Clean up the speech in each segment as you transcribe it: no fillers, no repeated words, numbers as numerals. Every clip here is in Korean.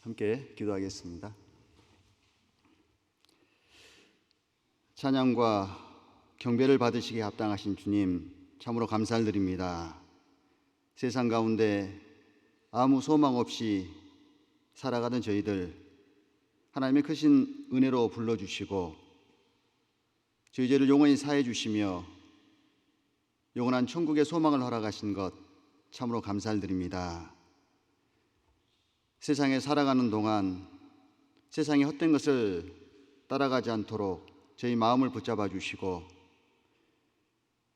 함께 기도하겠습니다. 찬양과 경배를 받으시기에 합당하신 주님, 참으로 감사를 드립니다. 세상 가운데 아무 소망 없이 살아가는 저희들, 하나님의 크신 은혜로 불러주시고 저희 죄를 영원히 사해 주시며 영원한 천국의 소망을 허락하신 것 참으로 감사를 드립니다. 세상에 살아가는 동안 세상의 헛된 것을 따라가지 않도록 저희 마음을 붙잡아 주시고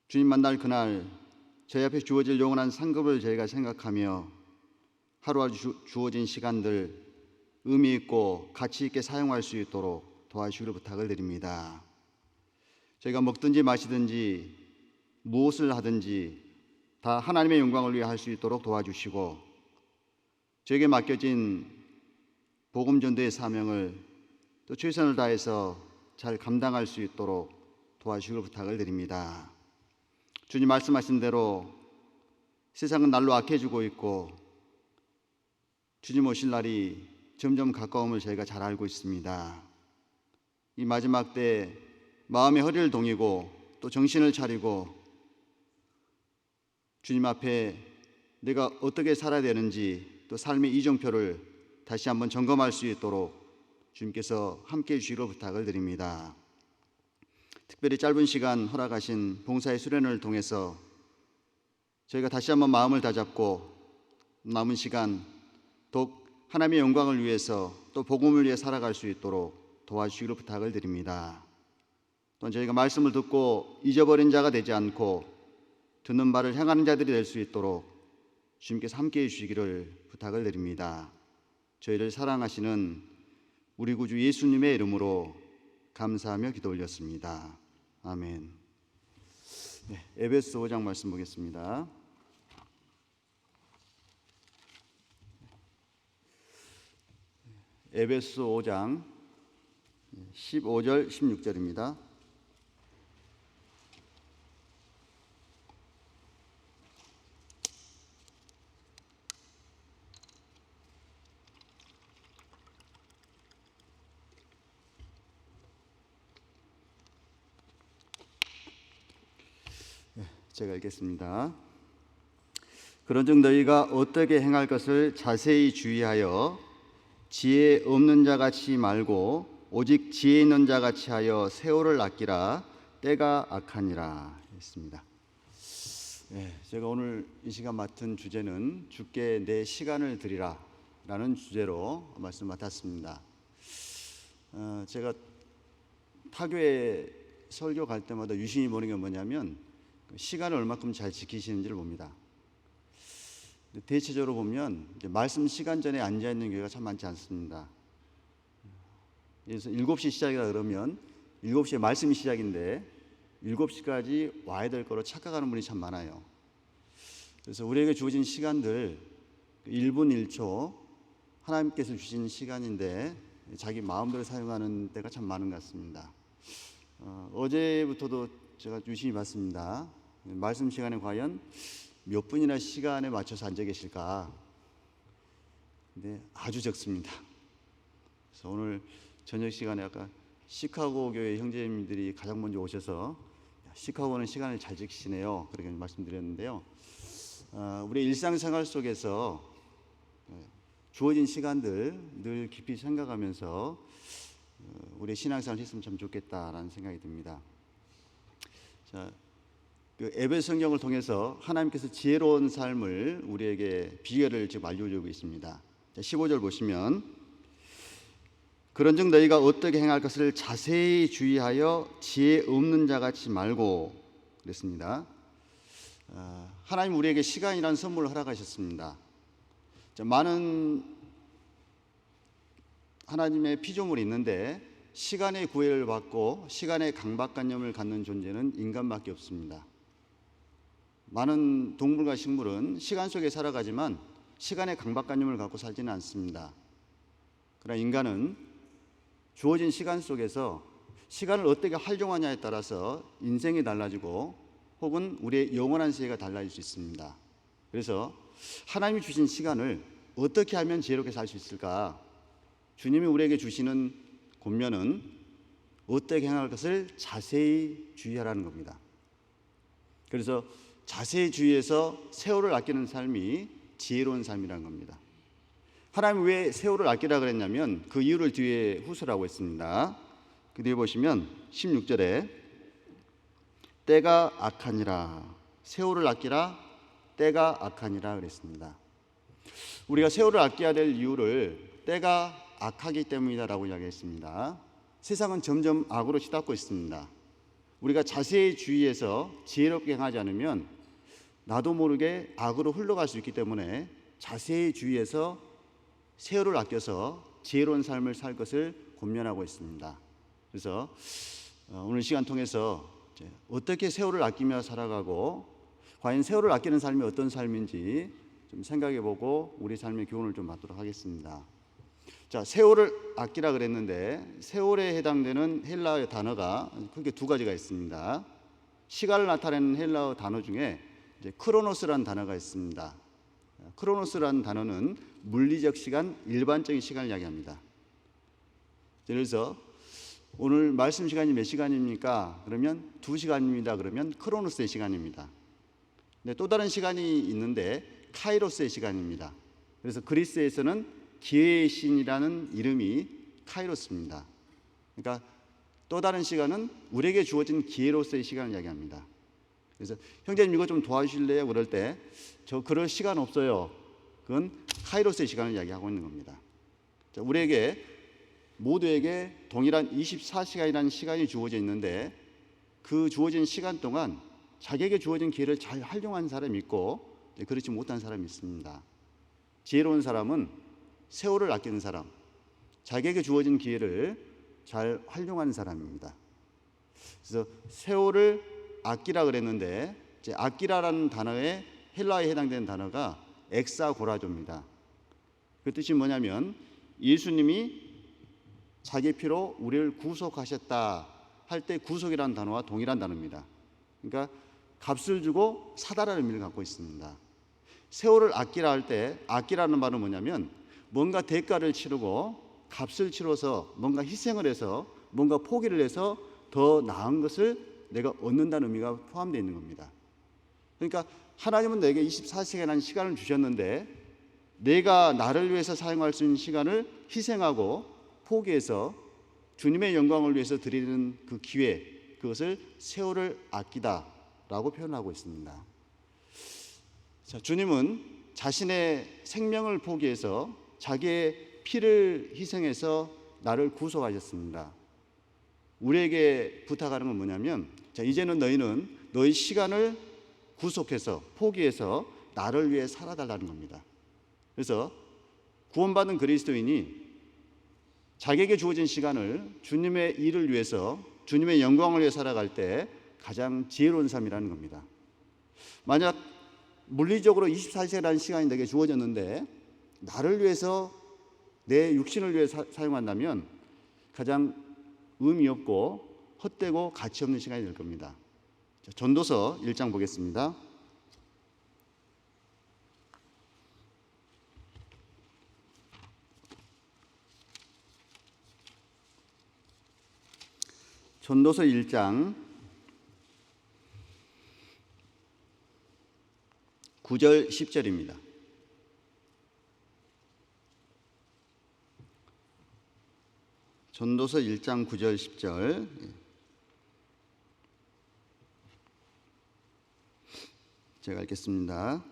주님 만날 그날 저희 앞에 주어질 영원한 상급을 저희가 생각하며 하루하루 주어진 시간들 의미 있고 가치 있게 사용할 수 있도록 도와주시기를 부탁을 드립니다. 저희가 먹든지 마시든지 무엇을 하든지 다 하나님의 영광을 위해 할 수 있도록 도와주시고 저에게 맡겨진 복음 전도의 사명을 또 최선을 다해서 잘 감당할 수 있도록 도와주시기를 부탁을 드립니다. 주님 말씀하신 대로 세상은 날로 악해지고 있고 주님 오실 날이 점점 가까움을 저희가 잘 알고 있습니다. 이 마지막 때 마음의 허리를 동이고 또 정신을 차리고 주님 앞에 내가 어떻게 살아야 되는지 또 삶의 이정표를 다시 한번 점검할 수 있도록 주님께서 함께해 주시기로 부탁을 드립니다. 특별히 짧은 시간 허락하신 봉사의 수련을 통해서 저희가 다시 한번 마음을 다잡고 남은 시간 더욱 하나님의 영광을 위해서 또 복음을 위해 살아갈 수 있도록 도와주시기로 부탁을 드립니다. 또한 저희가 말씀을 듣고 잊어버린 자가 되지 않고 듣는 바를 행하는 자들이 될 수 있도록 주님께서 함께해 주시기를 부탁을 드립니다. 저희를 사랑하시는 우리 구주 예수님의 이름으로 감사하며 기도 올렸습니다. 아멘. 에베소 5장 말씀 보겠습니다. 에베소 5장 15절 16절입니다. 제가 읽겠습니다. 그런즉 너희가 어떻게 행할 것을 자세히 주의하여 지혜 없는 자 같이 말고 오직 지혜 있는 자 같이 하여 세월을 아끼라. 때가 악하니라 했습니다. 제가 오늘 이 시간 맡은 주제는 주께 내 시간을 드리라 라는 주제로 말씀 맡았습니다. 제가 타교에 설교 갈 때마다 유심히 보는 게 뭐냐면 시간을 얼마큼 잘 지키시는지를 봅니다. 대체적으로 보면 이제 말씀 시간 전에 앉아 있는 교회가 참 많지 않습니다. 그래서 7시 시작이라 그러면 7시에 말씀이 시작인데 7시까지 와야 될 거로 착각하는 분이 참 많아요. 그래서 우리에게 주어진 시간들 1분 1초 하나님께서 주신 시간인데 자기 마음대로 사용하는 때가 참 많은 것 같습니다. 어제부터도 제가 유심히 봤습니다. 말씀 시간에 과연 몇 분이나 시간에 맞춰서 앉아 계실까? 근데 아주 적습니다. 그래서 오늘 저녁 시간에 아까 시카고 교회 형제님들이 가장 먼저 오셔서 시카고는 시간을 잘 지키시네요. 그렇게 말씀드렸는데요. 우리 일상생활 속에서 주어진 시간들 늘 깊이 생각하면서 우리의 신앙생활을 했으면 참 좋겠다라는 생각이 듭니다. 자, 그 에베소 성경을 통해서 하나님께서 지혜로운 삶을 우리에게 비결을 지금 알려주고 있습니다. 자, 15절 보시면 그런즉 너희가 어떻게 행할 것을 자세히 주의하여 지혜 없는 자 같이 말고 그랬습니다. 하나님 우리에게 시간이라는 선물을 허락하셨습니다. 자, 많은 하나님의 피조물이 있는데 시간의 구애를 받고 시간의 강박관념을 갖는 존재는 인간밖에 없습니다. 많은 동물과 식물은 시간 속에 살아가지만 시간의 강박관념을 갖고 살지는 않습니다. 그러나 인간은 주어진 시간 속에서 시간을 어떻게 활용하냐에 따라서 인생이 달라지고 혹은 우리의 영원한 세계가 달라질 수 있습니다. 그래서 하나님이 주신 시간을 어떻게 하면 지혜롭게 살 수 있을까? 주님이 우리에게 주시는 권면은 어떻게 행할 것을 자세히 주의하라는 겁니다. 그래서 자세히 주의해서 세월을 아끼는 삶이 지혜로운 삶이라는 겁니다. 하나님이 왜 세월을 아끼라 그랬냐면 그 이유를 뒤에 후설하고 있습니다. 그 뒤에 보시면 16절에 때가 악하니라, 세월을 아끼라, 때가 악하니라 그랬습니다. 우리가 세월을 아껴야 될 이유를 때가 악하기 때문이다라고 이야기했습니다. 세상은 점점 악으로 치닫고 있습니다. 우리가 자세히 주의해서 지혜롭게 행하지 않으면 나도 모르게 악으로 흘러갈 수 있기 때문에 자세히 주의해서 세월을 아껴서 지혜로운 삶을 살 것을 권면하고 있습니다. 그래서 오늘 시간 통해서 어떻게 세월을 아끼며 살아가고 과연 세월을 아끼는 삶이 어떤 삶인지 좀 생각해보고 우리 삶의 교훈을 좀 받도록 하겠습니다. 자, 세월을 아끼라 그랬는데 세월에 해당되는 헬라어 단어가 크게 두 가지가 있습니다. 시간을 나타내는 헬라어 단어 중에 이제 크로노스라는 단어가 있습니다. 크로노스라는 단어는 물리적 시간, 일반적인 시간을 이야기합니다. 그래서 오늘 말씀 시간이 몇 시간입니까? 그러면 2시간입니다. 그러면 크로노스의 시간입니다. 근데 또 다른 시간이 있는데 카이로스의 시간입니다. 그래서 그리스에서는 기회의 신이라는 이름이 카이로스입니다. 그러니까 또 다른 시간은 우리에게 주어진 기회로서의 시간을 이야기합니다. 그래서 형제님 이거 좀 도와주실래요? 그럴 때 저 그럴 시간 없어요. 그건 카이로스의 시간을 이야기하고 있는 겁니다. 자, 우리에게 모두에게 동일한 24시간이라는 시간이 주어져 있는데 그 주어진 시간 동안 자기에게 주어진 기회를 잘 활용한 사람이 있고 그렇지 못한 사람이 있습니다. 지혜로운 사람은 세월을 아끼는 사람, 자기에게 주어진 기회를 잘 활용하는 사람입니다. 그래서 세월을 아끼라 그랬는데 이제 아끼라라는 단어의 헬라어에 해당되는 단어가 엑사고라조입니다. 그 뜻이 뭐냐면 예수님이 자기 피로 우리를 구속하셨다 할 때 구속이라는 단어와 동일한 단어입니다. 그러니까 값을 주고 사다라는 의미를 갖고 있습니다. 세월을 아끼라 할 때 아끼라는 말은 뭐냐면 뭔가 대가를 치르고 값을 치러서 뭔가 희생을 해서 뭔가 포기를 해서 더 나은 것을 내가 얻는다는 의미가 포함되어 있는 겁니다. 그러니까 하나님은 내게 24시간이라는 시간을 주셨는데 내가 나를 위해서 사용할 수 있는 시간을 희생하고 포기해서 주님의 영광을 위해서 드리는 그 기회, 그것을 세월을 아끼다 라고 표현하고 있습니다. 자, 주님은 자신의 생명을 포기해서 자기의 피를 희생해서 나를 구속하셨습니다. 우리에게 부탁하는 건 뭐냐면 자, 이제는 너희는 너희 시간을 구속해서 포기해서 나를 위해 살아달라는 겁니다. 그래서 구원받은 그리스도인이 자기에게 주어진 시간을 주님의 일을 위해서 주님의 영광을 위해 살아갈 때 가장 지혜로운 삶이라는 겁니다. 만약 물리적으로 24시간이라는 시간이 내게 주어졌는데 나를 위해서 내 육신을 위해 사용한다면 가장 의미 없고 헛되고 가치 없는 시간이 될 겁니다. 전도서 1장 보겠습니다. 전도서 1장 9절 10절입니다. 전도서 1장 9절 10절 제가 읽겠습니다.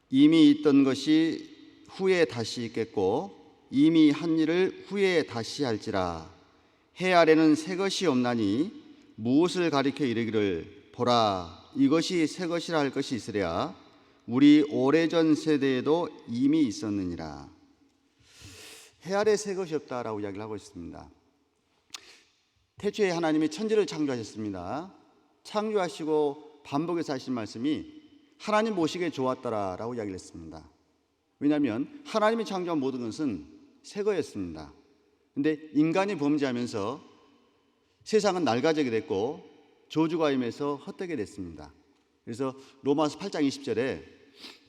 이미 있던 것이 후에 다시 있겠고 이미 한 일을 후에 다시 할지라. 해 아래는 새 것이 없나니 무엇을 가리켜 이르기를 보라 이것이 새 것이라 할 것이 있으랴. 우리 오래전 세대에도 이미 있었느니라. 해 아래 새 것이 없다라고 이야기를 하고 있습니다. 태초에 하나님이 천지를 창조하셨습니다. 창조하시고 반복해서 하신 말씀이 하나님 보시기에 좋았더라라고 이야기를 했습니다. 왜냐하면 하나님이 창조한 모든 것은 새 거였습니다. 그런데 인간이 범죄하면서 세상은 낡아지게 됐고 저주가 임해서 헛되게 됐습니다. 그래서 로마서 8장 20절에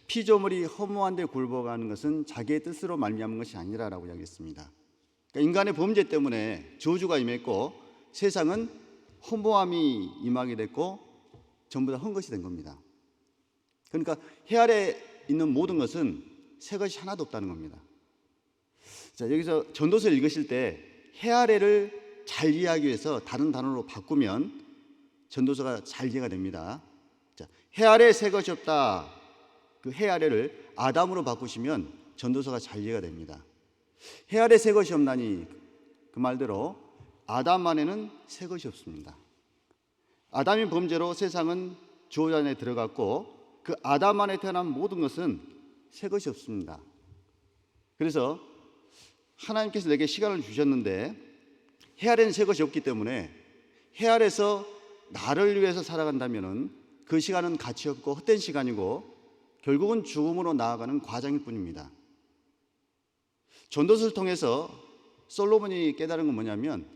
피조물이 허무한 데 굴복하는 것은 자기의 뜻으로 말미암은 것이 아니라라고 이야기했습니다. 그러니까 인간의 범죄 때문에 저주가 임했고 세상은 허무함이 임하게 됐고 전부 다 헛것이 된 겁니다. 그러니까 해 아래 있는 모든 것은 새 것이 하나도 없다는 겁니다. 자, 여기서 전도서를 읽으실 때 해 아래를 잘 이해하기 위해서 다른 단어로 바꾸면 전도서가 잘 이해가 됩니다. 자, 해 아래 새 것이 없다. 그 해 아래를 아담으로 바꾸시면 전도서가 잘 이해가 됩니다. 해 아래 새 것이 없나니 그 말대로 아담 안에는 새 것이 없습니다. 아담의 범죄로 세상은 저주 안에 들어갔고 그 아담 안에 태어난 모든 것은 새 것이 없습니다. 그래서 하나님께서 내게 시간을 주셨는데 해 아래는 새 것이 없기 때문에 해 아래서 나를 위해서 살아간다면 그 시간은 가치 없고 헛된 시간이고 결국은 죽음으로 나아가는 과정일 뿐입니다. 전도서를 통해서 솔로몬이 깨달은 건 뭐냐면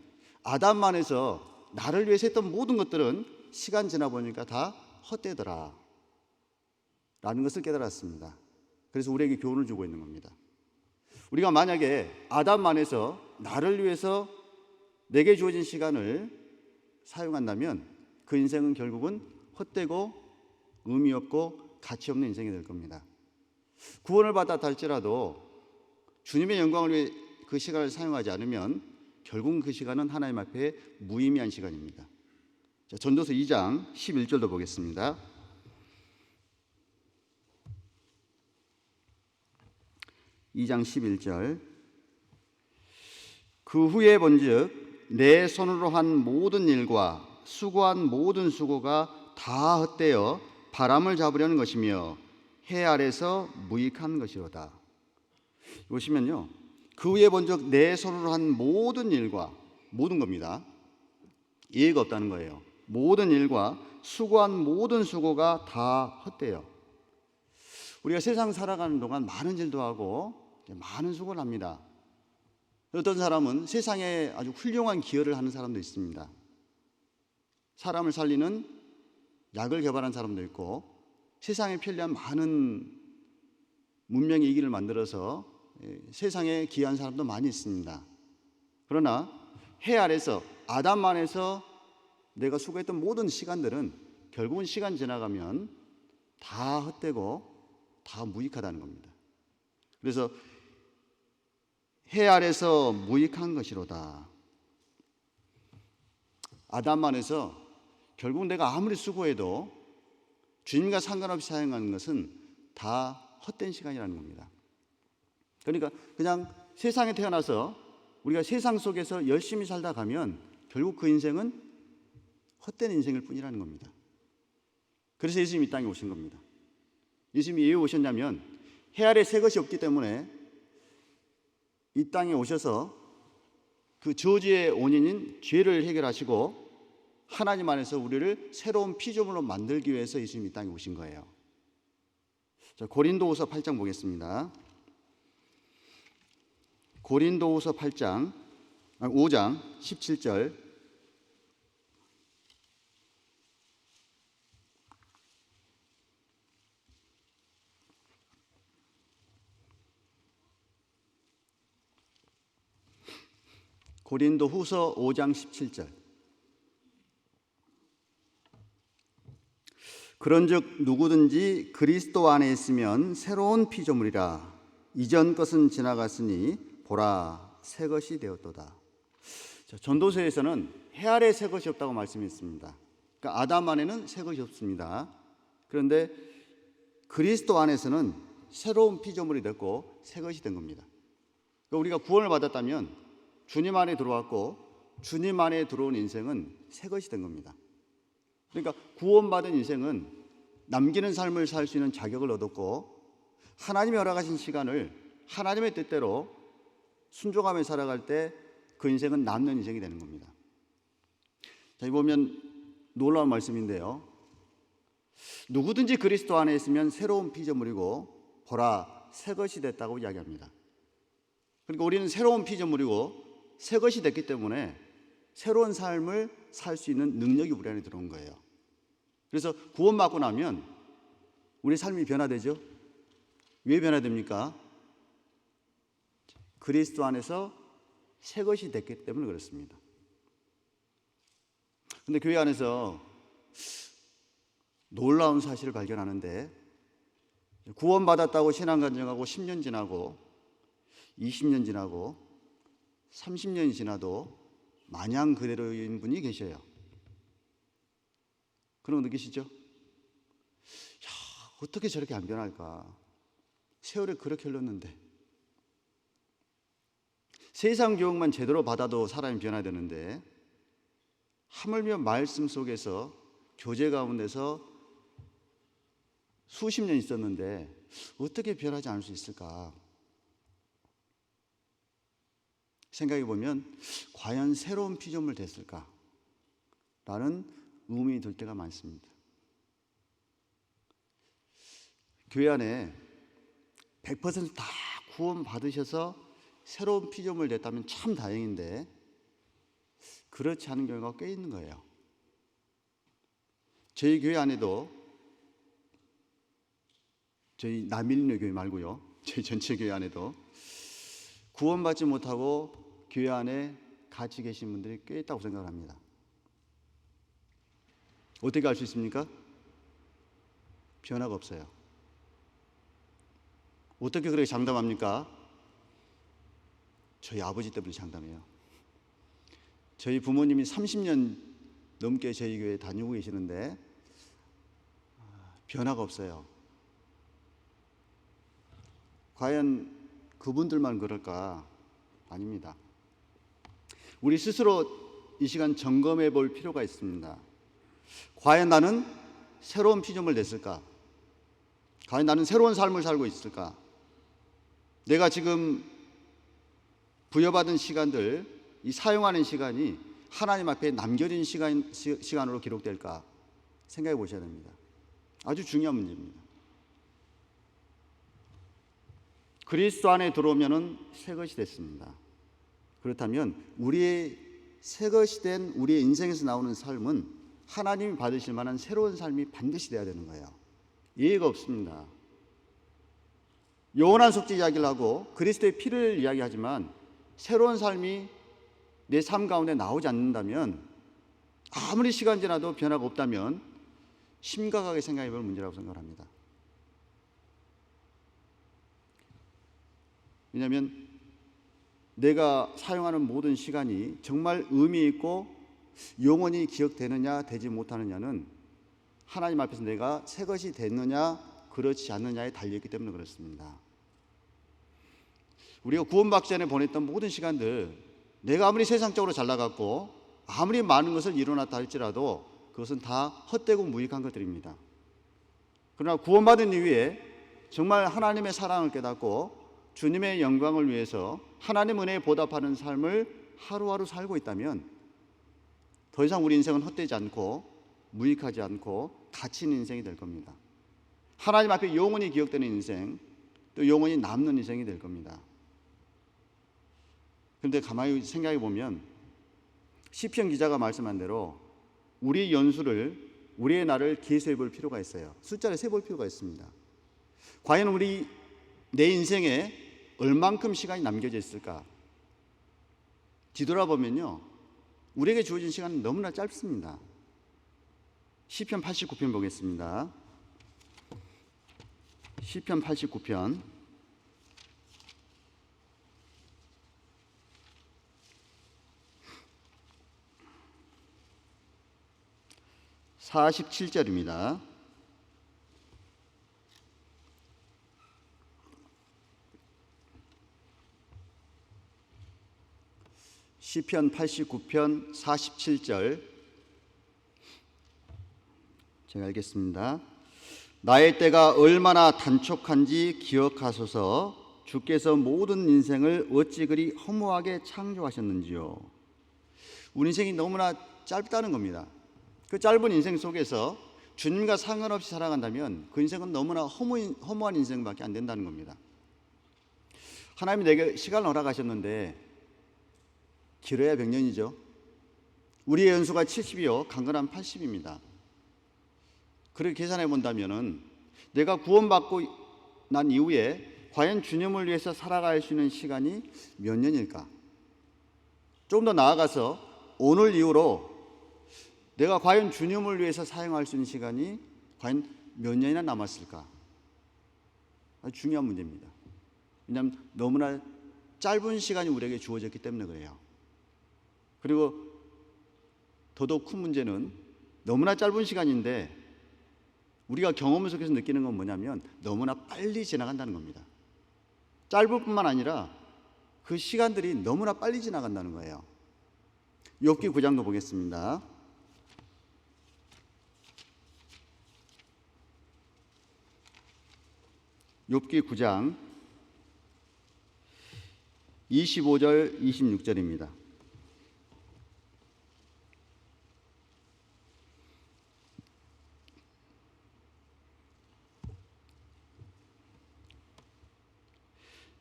아담 안에서 나를 위해서 했던 모든 것들은 시간 지나 보니까 다 헛되더라 라는 것을 깨달았습니다. 그래서 우리에게 교훈을 주고 있는 겁니다. 우리가 만약에 아담 안에서 나를 위해서 내게 주어진 시간을 사용한다면 그 인생은 결국은 헛되고 의미 없고 가치 없는 인생이 될 겁니다. 구원을 받았다 할지라도 주님의 영광을 위해 그 시간을 사용하지 않으면 결국은 그 시간은 하나님 앞에 무의미한 시간입니다. 자, 전도서 2장 11절도 보겠습니다. 2장 11절 그 후에 본즉 내 손으로 한 모든 일과 수고한 모든 수고가 다 헛되어 바람을 잡으려는 것이며 해 아래서 무익한 것이로다. 보시면요, 그 후에 본즉 내 손으로 한 모든 일과 모든 겁니다. 이해가 없다는 거예요. 모든 일과 수고한 모든 수고가 다 헛되어. 우리가 세상 살아가는 동안 많은 일도 하고 많은 수고를 합니다. 어떤 사람은 세상에 아주 훌륭한 기여를 하는 사람도 있습니다. 사람을 살리는 약을 개발한 사람도 있고 세상에 편리한 많은 문명의 이기를 만들어서 세상에 기여한 사람도 많이 있습니다. 그러나 해 아래서 아담 안에서 내가 수고했던 모든 시간들은 결국은 시간 지나가면 다 헛되고 다 무익하다는 겁니다. 그래서 해 아래서 무익한 것이로다. 아담 안에서 결국 내가 아무리 수고해도 주님과 상관없이 사용하는 것은 다 헛된 시간이라는 겁니다. 그러니까 그냥 세상에 태어나서 우리가 세상 속에서 열심히 살다 가면 결국 그 인생은 헛된 인생일 뿐이라는 겁니다. 그래서 예수님이 이 땅에 오신 겁니다. 예수님이 왜 오셨냐면 해 아래 새 것이 없기 때문에 이 땅에 오셔서 그 저주의 원인인 죄를 해결하시고 하나님 안에서 우리를 새로운 피조물로 만들기 위해서 예수님이 이 땅에 오신 거예요. 자, 고린도후서 8장 보겠습니다. 고린도후서 5장 17절 고린도후서 5장 17절 그런즉 누구든지 그리스도 안에 있으면 새로운 피조물이라 이전 것은 지나갔으니 보라 새 것이 되었도다. 전도서에서는 해 아래 새 것이 없다고 말씀했습니다. 그러니까 아담 안에는 새 것이 없습니다. 그런데 그리스도 안에서는 새로운 피조물이 됐고 새 것이 된 겁니다. 그러니까 우리가 구원을 받았다면 주님 안에 들어왔고 주님 안에 들어온 인생은 새 것이 된 겁니다. 그러니까 구원받은 인생은 남기는 삶을 살 수 있는 자격을 얻었고 하나님이 허락하신 시간을 하나님의 뜻대로 순종하며 살아갈 때 그 인생은 남는 인생이 되는 겁니다. 자, 이 보면 놀라운 말씀인데요. 누구든지 그리스도 안에 있으면 새로운 피조물이고 보라 새 것이 됐다고 이야기합니다. 그러니까 우리는 새로운 피조물이고 새 것이 됐기 때문에 새로운 삶을 살 수 있는 능력이 우리 안에 들어온 거예요. 그래서 구원받고 나면 우리 삶이 변화되죠. 왜 변화됩니까? 그리스도 안에서 새 것이 됐기 때문에 그렇습니다. 근데 교회 안에서 놀라운 사실을 발견하는데, 구원받았다고 신앙간증하고 10년 지나고 20년 지나고 30년이 지나도 마냥 그대로인 분이 계셔요. 그런 거 느끼시죠? 어떻게 저렇게 안 변할까? 세월이 그렇게 흘렀는데. 세상 교육만 제대로 받아도 사람이 변화되는데, 하물며 말씀 속에서 교제 가운데서 수십 년 있었는데 어떻게 변하지 않을 수 있을까? 생각해 보면 과연 새로운 피조물 됐을까? 라는 의문이 들 때가 많습니다. 교회 안에 100% 다 구원 받으셔서 새로운 피조물 됐다면 참 다행인데, 그렇지 않은 경우가 꽤 있는 거예요. 저희 교회 안에도, 저희 남일리너 교회 말고요, 저희 전체 교회 안에도 구원받지 못하고 교회 안에 같이 계신 분들이 꽤 있다고 생각을 합니다. 어떻게 알 수 있습니까? 변화가 없어요. 어떻게 그렇게 장담합니까? 저희 아버지 때문에 장담해요. 저희 부모님이 30년 넘게 저희 교회에 다니고 계시는데 변화가 없어요. 과연 그분들만 그럴까? 아닙니다. 우리 스스로 이 시간 점검해 볼 필요가 있습니다. 과연 나는 새로운 피조물 됐을까? 과연 나는 새로운 삶을 살고 있을까? 내가 지금 부여받은 시간들, 이 사용하는 시간이 하나님 앞에 남겨진 시간으로 기록될까? 생각해 보셔야 됩니다. 아주 중요한 문제입니다. 그리스도 안에 들어오면은 새 것이 됐습니다. 그렇다면 우리의 새 것이 된 우리의 인생에서 나오는 삶은 하나님이 받으실 만한 새로운 삶이 반드시 돼야 되는 거예요. 예의가 없습니다. 영원한 속죄 이야기를 하고 그리스도의 피를 이야기하지만 새로운 삶이 내 삶 가운데 나오지 않는다면, 아무리 시간 지나도 변화가 없다면 심각하게 생각해 볼 문제라고 생각합니다. 왜냐하면 내가 사용하는 모든 시간이 정말 의미 있고 영원히 기억되느냐 되지 못하느냐는 하나님 앞에서 내가 새 것이 됐느냐 그렇지 않느냐에 달려있기 때문에 그렇습니다. 우리가 구원받기 전에 보냈던 모든 시간들, 내가 아무리 세상적으로 잘 나갔고 아무리 많은 것을 이뤄놨다 할지라도 그것은 다 헛되고 무익한 것들입니다. 그러나 구원받은 이후에 정말 하나님의 사랑을 깨닫고 주님의 영광을 위해서 하나님 은혜에 보답하는 삶을 하루하루 살고 있다면 더 이상 우리 인생은 헛되지 않고 무익하지 않고 가치 있는 인생이 될 겁니다. 하나님 앞에 영원히 기억되는 인생, 또 영원히 남는 인생이 될 겁니다. 그런데 가만히 생각해 보면 시편 기자가 말씀한 대로 우리의 연수를, 우리의 날을 계수해 볼 필요가 있어요. 숫자를 세볼 필요가 있습니다. 과연 내 인생에 얼만큼 시간이 남겨져 있을까? 뒤돌아보면요, 우리에게 주어진 시간은 너무나 짧습니다. 시편 89편 보겠습니다. 시편 89편 47절입니다. 시편 89편 47절 제가 읽겠습니다. 나의 때가 얼마나 단촉한지 기억하소서. 주께서 모든 인생을 어찌 그리 허무하게 창조하셨는지요. 우리 인생이 너무나 짧다는 겁니다. 그 짧은 인생 속에서 주님과 상관없이 살아간다면 그 인생은 너무나 허무한 인생밖에 안 된다는 겁니다. 하나님이 내게 시간을 허락하셨는데 길어야 100년이죠. 우리의 연수가 70이요 강건한 80입니다. 그렇게 계산해 본다면은 내가 구원받고 난 이후에 과연 주님을 위해서 살아갈 수 있는 시간이 몇 년일까? 좀 더 나아가서 오늘 이후로 내가 과연 주님을 위해서 사용할 수 있는 시간이 과연 몇 년이나 남았을까? 아주 중요한 문제입니다. 왜냐하면 너무나 짧은 시간이 우리에게 주어졌기 때문에 그래요. 그리고 더더욱 큰 문제는 너무나 짧은 시간인데 우리가 경험 속에서 느끼는 건 뭐냐면 너무나 빨리 지나간다는 겁니다. 짧을 뿐만 아니라 그 시간들이 너무나 빨리 지나간다는 거예요. 욥기 9장도 보겠습니다. 욥기 9장 25절 26절입니다.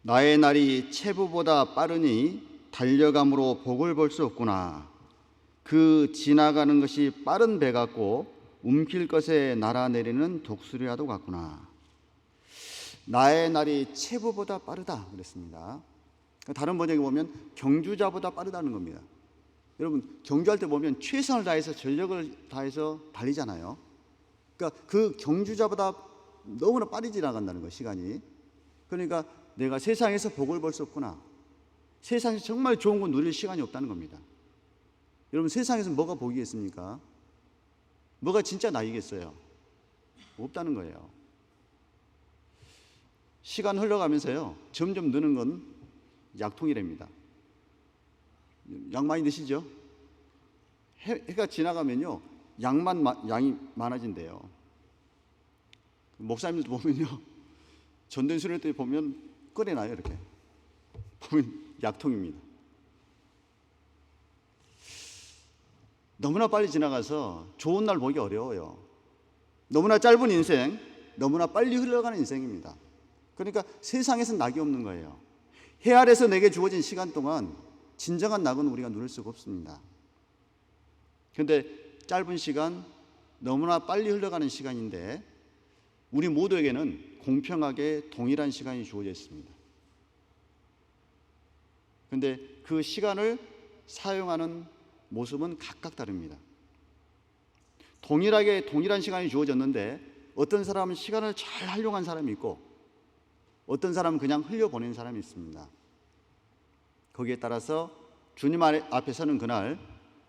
나의 날이 체부보다 빠르니 달려감으로 복을 볼 수 없구나. 그 지나가는 것이 빠른 배 같고 움킬 것에 날아내리는 독수리와도 같구나. 나의 날이 체부보다 빠르다 그랬습니다. 다른 번역에 보면 경주자보다 빠르다는 겁니다. 여러분 경주할 때 보면 최선을 다해서 전력을 다해서 달리잖아요. 그러니까 그 경주자보다 너무나 빨리 지나간다는 거 시간이. 그러니까 내가 세상에서 복을 볼 수 없구나. 세상에서 정말 좋은 거 누릴 시간이 없다는 겁니다. 여러분 세상에서 뭐가 복이겠습니까? 뭐가 진짜 나이겠어요? 없다는 거예요. 시간 흘러가면서요 점점 느는 건 약통이랍니다. 약 많이 드시죠? 해가 지나가면요 양이 많아진대요. 목사님들 보면요 전도연수회 때 보면 꺼내놔요. 이렇게 보면 약통입니다. 너무나 빨리 지나가서 좋은 날 보기 어려워요. 너무나 짧은 인생, 너무나 빨리 흘러가는 인생입니다. 그러니까 세상에서는 낙이 없는 거예요. 해 아래서 내게 주어진 시간 동안 진정한 낙은 우리가 누릴 수가 없습니다. 그런데 짧은 시간, 너무나 빨리 흘러가는 시간인데 우리 모두에게는 공평하게 동일한 시간이 주어져 있습니다. 그런데 그 시간을 사용하는 모습은 각각 다릅니다. 동일한 시간이 주어졌는데 어떤 사람은 시간을 잘 활용한 사람이 있고 어떤 사람은 그냥 흘려보낸 사람이 있습니다. 거기에 따라서 주님 앞에 서는 그날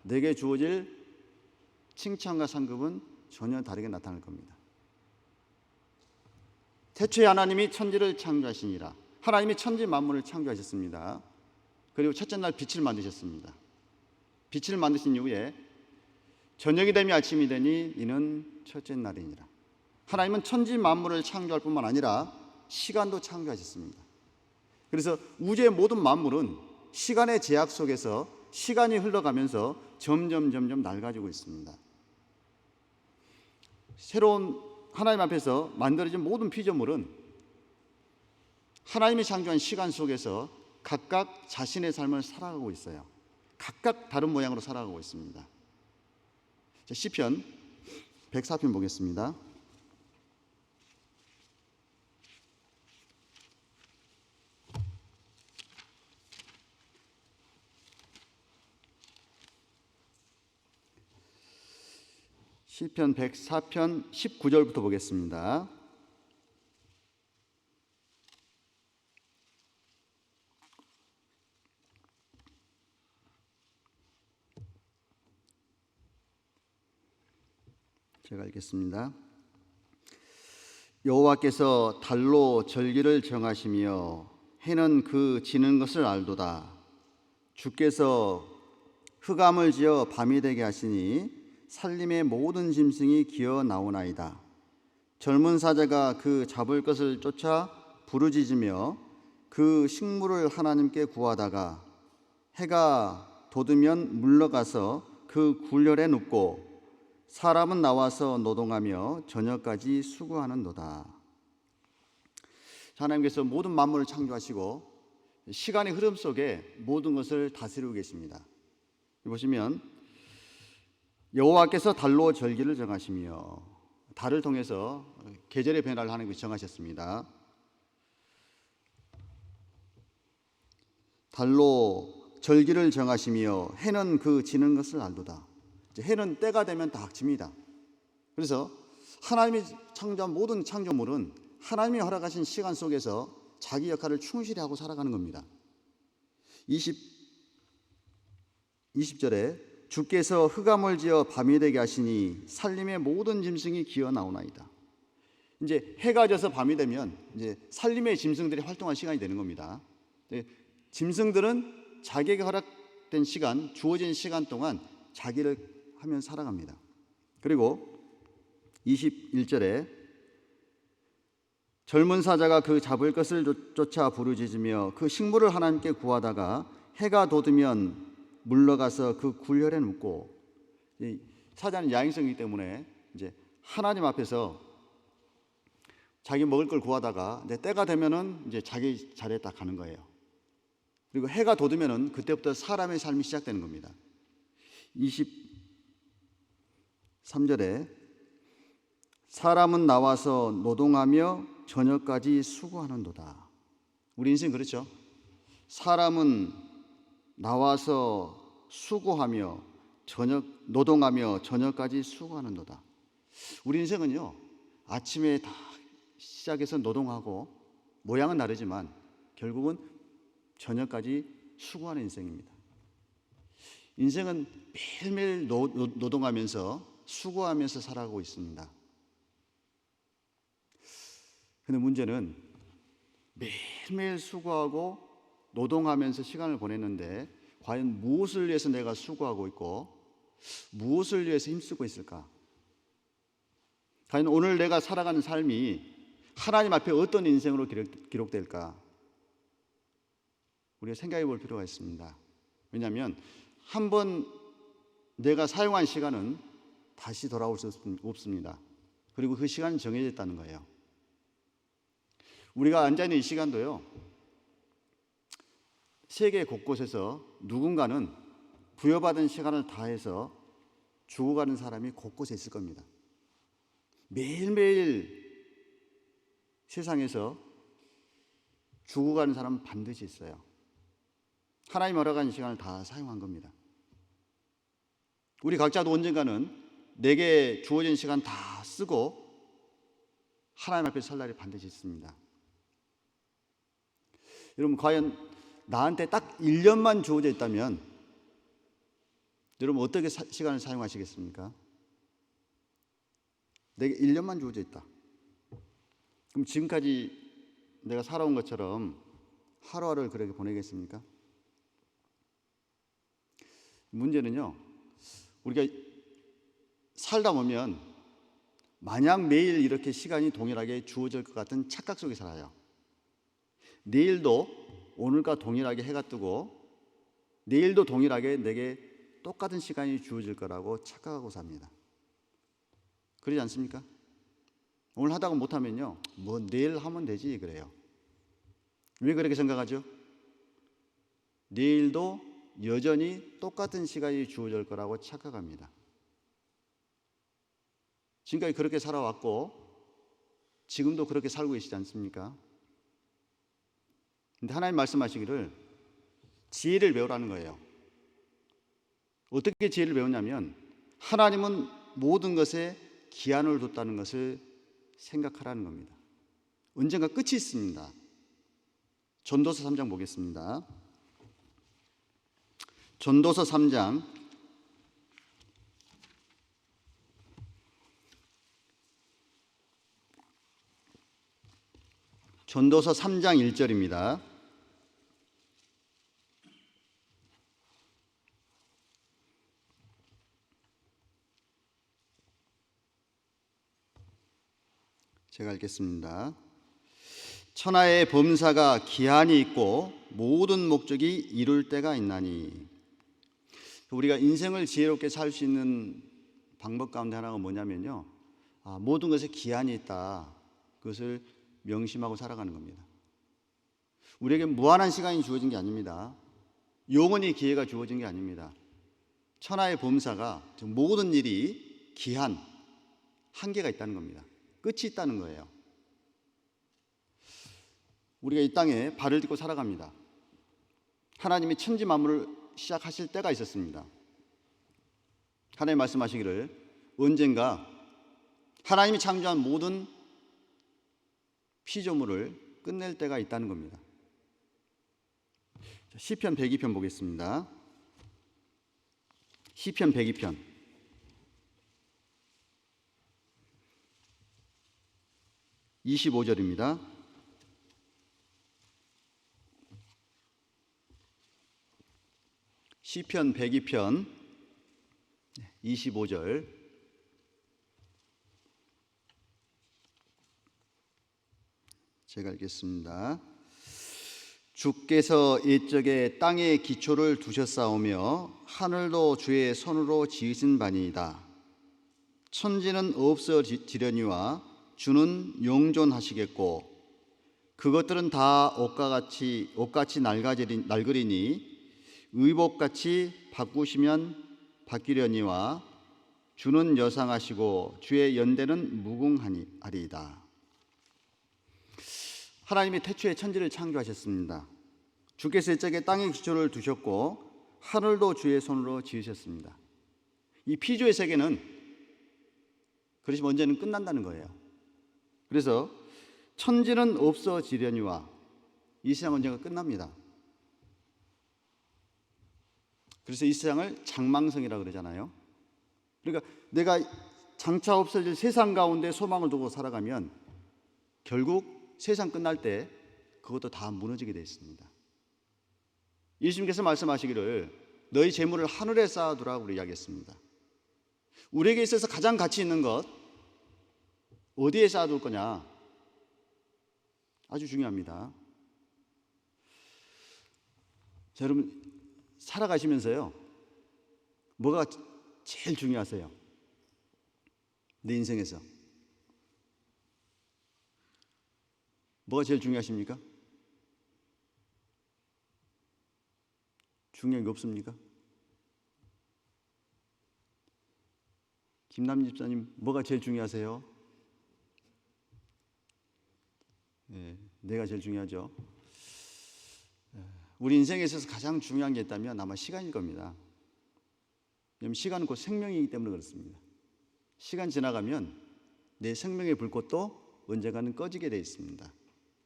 내게 주어질 칭찬과 상급은 전혀 다르게 나타날 겁니다. 태초에 하나님이 천지를 창조하시니라. 하나님이 천지 만물을 창조하셨습니다. 그리고 첫째 날 빛을 만드셨습니다. 빛을 만드신 이후에 저녁이 되며 아침이 되니 이는 첫째 날이니라. 하나님은 천지 만물을 창조할 뿐만 아니라 시간도 창조하셨습니다. 그래서 우주의 모든 만물은 시간의 제약 속에서 시간이 흘러가면서 점점 낡아지고 있습니다. 새로운 하나님 앞에서 만들어진 모든 피조물은 하나님이 창조한 시간 속에서 각각 자신의 삶을 살아가고 있어요. 각각 다른 모양으로 살아가고 있습니다. 시편 104편 보겠습니다. 시편 104편 19절부터 보겠습니다. 제가 읽겠습니다. 여호와께서 달로 절기를 정하시며 해는 그 지는 것을 알도다. 주께서 흑암을 지어 밤이 되게 하시니 살림의 모든 짐승이 기어 나오나이다. 젊은 사자가 그 잡을 것을 쫓아 부르짖으며 그 식물을 하나님께 구하다가 해가 돋으면 물러가서 그 굴열에 눕고 사람은 나와서 노동하며 저녁까지 수고하는도다. 하나님께서 모든 만물을 창조하시고 시간의 흐름 속에 모든 것을 다스리고 계십니다. 보시면 여호와께서 달로 절기를 정하시며 달을 통해서 계절의 변화를 하나님께서 정하셨습니다. 달로 절기를 정하시며 해는 그 지는 것을 알도다. 해는 때가 되면 다 집니다. 그래서 하나님이 창조한 모든 창조물은 하나님이 허락하신 시간 속에서 자기 역할을 충실히 하고 살아가는 겁니다. 20절에 주께서 흑암을 지어 밤이 되게 하시니 살림의 모든 짐승이 기어 나오나이다. 이제 해가 져서 밤이 되면 이제 살림의 짐승들이 활동할 시간이 되는 겁니다. 짐승들은 자기에게 허락된 시간, 주어진 시간 동안 자기를 하며 살아갑니다. 그리고 21절에 젊은 사자가 그 잡을 것을 쫓아 부르짖으며 그 식물을 하나님께 구하다가 해가 돋으면 물러가서 그 굴혈에 눕고, 사자는 야행성이기 때문에 이제 하나님 앞에서 자기 먹을 걸 구하다가 때가 되면은 이제 자기 자리에 딱 가는 거예요. 그리고 해가 돋으면은 그때부터 사람의 삶이 시작되는 겁니다. 23절에 사람은 나와서 노동하며 저녁까지 수고하는도다. 우리 인생 그렇죠? 사람은 나와서 수고하며 노동하며 저녁까지 수고하는도다. 우리 인생은요, 아침에 다 시작해서 노동하고 모양은 다르지만 결국은 저녁까지 수고하는 인생입니다. 인생은 매일매일 노동하면서 수고하면서 살아가고 있습니다. 근데 문제는 매일매일 수고하고 노동하면서 시간을 보냈는데 과연 무엇을 위해서 내가 수고하고 있고 무엇을 위해서 힘쓰고 있을까? 과연 오늘 내가 살아가는 삶이 하나님 앞에 어떤 인생으로 기록될까? 우리가 생각해 볼 필요가 있습니다. 왜냐하면 한번 내가 사용한 시간은 다시 돌아올 수 없습니다. 그리고 그 시간은 정해져 있다는 거예요. 우리가 앉아있는 이 시간도요, 세계 곳곳에서 누군가는 부여받은 시간을 다해서 죽어가는 사람이 곳곳에 있을 겁니다. 매일매일 세상에서 죽어가는 사람은 반드시 있어요. 하나님 허락한 시간을 다 사용한 겁니다. 우리 각자도 언젠가는 내게 주어진 시간 다 쓰고 하나님 앞에 설 날이 반드시 있습니다. 여러분, 과연 나한테 딱 1년만 주어져 있다면 여러분 어떻게 시간을 사용하시겠습니까? 내게 1년만 주어져 있다. 그럼 지금까지 내가 살아온 것처럼 하루하루를 그렇게 보내겠습니까? 문제는요, 우리가 살다 보면 마냥 매일 이렇게 시간이 동일하게 주어질 것 같은 착각 속에 살아요. 내일도 오늘과 동일하게 해가 뜨고 내일도 동일하게 내게 똑같은 시간이 주어질 거라고 착각하고 삽니다. 그러지 않습니까? 오늘 하다가 못하면요, 뭐 내일 하면 되지 그래요. 왜 그렇게 생각하죠? 내일도 여전히 똑같은 시간이 주어질 거라고 착각합니다. 지금까지 그렇게 살아왔고 지금도 그렇게 살고 계시지 않습니까? 근데 하나님 말씀하시기를 지혜를 배우라는 거예요. 어떻게 지혜를 배우냐면 하나님은 모든 것에 기한을 뒀다는 것을 생각하라는 겁니다. 언젠가 끝이 있습니다. 전도서 3장 보겠습니다. 전도서 3장 1절입니다. 제가 읽겠습니다. 천하의 범사가 기한이 있고 모든 목적이 이룰 때가 있나니. 우리가 인생을 지혜롭게 살 수 있는 방법 가운데 하나가 뭐냐면요, 모든 것에 기한이 있다. 그것을 명심하고 살아가는 겁니다. 우리에게 무한한 시간이 주어진 게 아닙니다. 영원히 기회가 주어진 게 아닙니다. 천하의 범사가, 즉 모든 일이 기한, 한계가 있다는 겁니다. 끝이 있다는 거예요. 우리가 이 땅에 발을 딛고 살아갑니다. 하나님이 천지 만물을 시작하실 때가 있었습니다. 하나님 말씀하시기를 언젠가 하나님이 창조한 모든 피조물을 끝낼 때가 있다는 겁니다. 시편 102편 보겠습니다. 시편 102편 25절입니다. 시편 102편 25절 제가 읽겠습니다. 주께서 옛적에 땅에 기초를 두셨사오며 하늘도 주의 손으로 지으신 바니이다. 천지는 없어지려니와 주는 영존하시겠고 그것들은 다 옷같이 낡으리니 의복같이 바꾸시면 바뀌려니와 주는 여상하시고 주의 연대는 무궁하리이다. 하나님이 태초에 천지를 창조하셨습니다. 주께서 옛적에 땅에 기초를 두셨고 하늘도 주의 손으로 지으셨습니다. 이 피조의 세계는 그러시면 언제는 끝난다는 거예요. 그래서 천지는 없어지려니와 이 세상 언젠가 끝납니다. 그래서 이 세상을 장망성이라고 그러잖아요. 그러니까 내가 장차 없어질 세상 가운데 소망을 두고 살아가면 결국 세상 끝날 때 그것도 다 무너지게 되어 있습니다. 예수님께서 말씀하시기를 너희 재물을 하늘에 쌓아두라고 이야기했습니다. 우리에게 있어서 가장 가치 있는 것 어디에 쌓아둘 거냐? 아주 중요합니다. 자, 여러분 살아가시면서요 뭐가 제일 중요하세요? 내 인생에서 뭐가 제일 중요하십니까? 중요한 게 없습니까? 김남진 집사님 뭐가 제일 중요하세요? 네, 내가 제일 중요하죠. 우리 인생에 있어서 가장 중요한 게 있다면 아마 시간일 겁니다. 왜냐하면 시간은 곧 생명이기 때문에 그렇습니다. 시간 지나가면 내 생명의 불꽃도 언젠가는 꺼지게 되어 있습니다.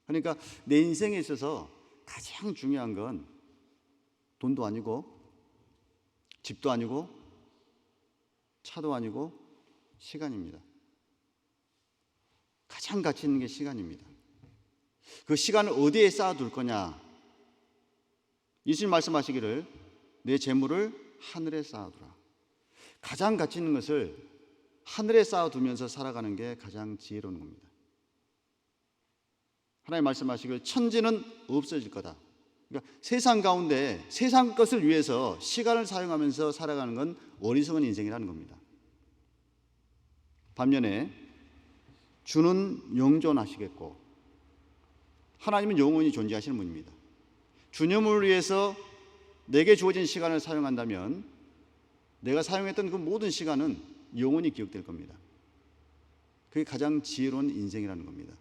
그러니까 내 인생에 있어서 가장 중요한 건 돈도 아니고 집도 아니고 차도 아니고 시간입니다. 가장 가치 있는 게 시간입니다. 그 시간을 어디에 쌓아둘 거냐? 예수님 말씀하시기를 내 재물을 하늘에 쌓아두라. 가장 가치 있는 것을 하늘에 쌓아두면서 살아가는 게 가장 지혜로운 겁니다. 하나님 말씀하시기를 천지는 없어질 거다. 그러니까 세상 가운데 세상 것을 위해서 시간을 사용하면서 살아가는 건 어리석은 인생이라는 겁니다. 반면에 주는 영존하시겠고 하나님은 영원히 존재하시는 분입니다. 주님을 위해서 내게 주어진 시간을 사용한다면 내가 사용했던 그 모든 시간은 영원히 기억될 겁니다. 그게 가장 지혜로운 인생이라는 겁니다.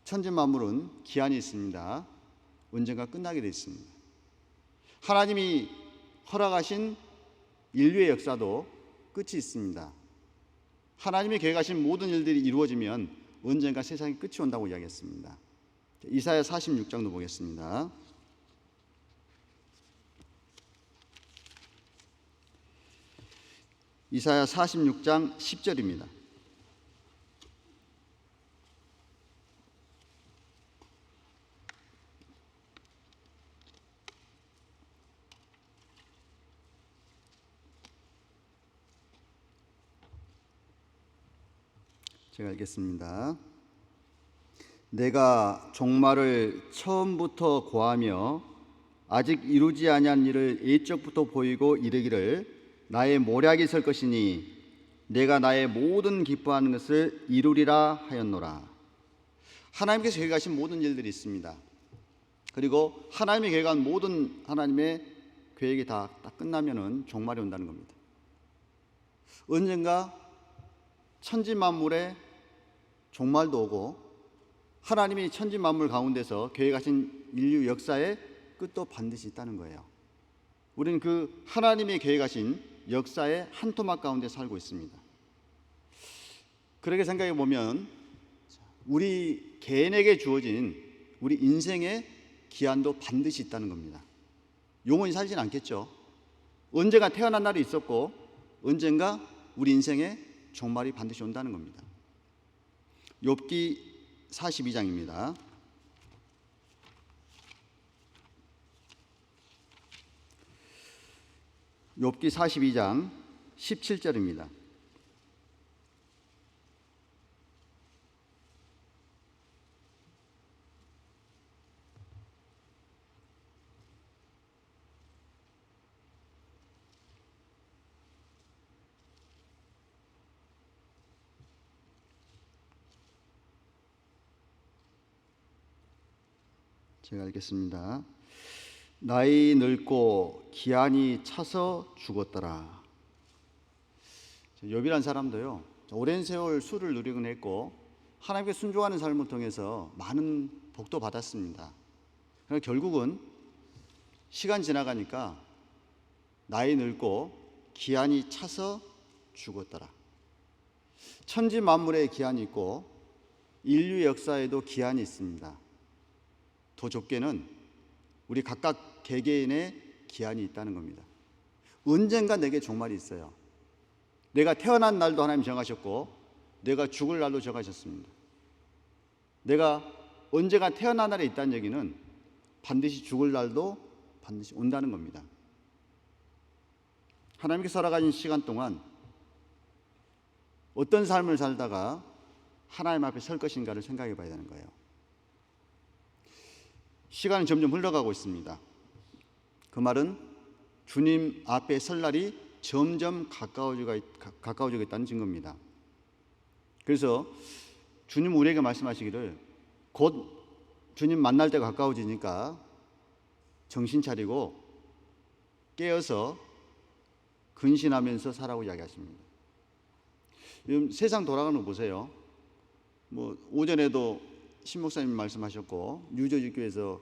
천지 만물은 기한이 있습니다. 언젠가 끝나게 되어 있습니다. 하나님이 허락하신 인류의 역사도 끝이 있습니다. 하나님이 계획하신 모든 일들이 이루어지면 언젠가 세상이 끝이 온다고 이야기했습니다. 이사야 46장도 보겠습니다. 이사야 46장 10절입니다. 제가 읽겠습니다. 내가 종말을 처음부터 고하며 아직 이루지 아니한 일을 옛적부터 보이고 이르기를 나의 모략이 설 것이니 내가 나의 모든 기뻐하는 것을 이루리라 하였노라. 하나님께서 계획하신 모든 일들이 있습니다. 그리고 하나님이 계획한 모든 하나님의 계획이 다 끝나면은 종말이 온다는 겁니다. 언젠가 천지 만물의 종말도 오고 하나님이 천지 만물 가운데서 계획하신 인류 역사의 끝도 반드시 있다는 거예요. 우리는 그 하나님이 계획하신 역사의 한 토막 가운데 살고 있습니다. 그렇게 생각해 보면 우리 개인에게 주어진 우리 인생의 기한도 반드시 있다는 겁니다. 영원히 살진 않겠죠. 언젠가 태어난 날이 있었고 언젠가 우리 인생의 종말이 반드시 온다는 겁니다. 욥기 42장입니다. 욥기 42장 17절입니다. 제가 읽겠습니다. 나이 늙고 기한이 차서 죽었더라. 욥이란 사람도요, 오랜 세월 수를 누리곤 했고 하나님께 순종하는 삶을 통해서 많은 복도 받았습니다. 그러나 결국은 시간 지나가니까 나이 늙고 기한이 차서 죽었더라. 천지 만물에 기한이 있고 인류 역사에도 기한이 있습니다. 더 좁게는 우리 각각 개개인의 기한이 있다는 겁니다. 언젠가 내게 종말이 있어요. 내가 태어난 날도 하나님 정하셨고 내가 죽을 날도 정하셨습니다. 내가 언제가 태어난 날에 있다는 얘기는 반드시 죽을 날도 반드시 온다는 겁니다. 하나님께 살아가는 시간 동안 어떤 삶을 살다가 하나님 앞에 설 것인가를 생각해 봐야 되는 거예요. 시간은 점점 흘러가고 있습니다. 그 말은 주님 앞에 설 날이 점점 가까워지고 있다는 증거입니다. 그래서 주님 우리에게 말씀하시기를 곧 주님 만날 때가 가까워지니까 정신 차리고 깨어서 근신하면서 살라고 이야기하십니다. 요즘 세상 돌아가는 거 보세요. 오전에도 신 목사님 말씀하셨고 뉴저지교에서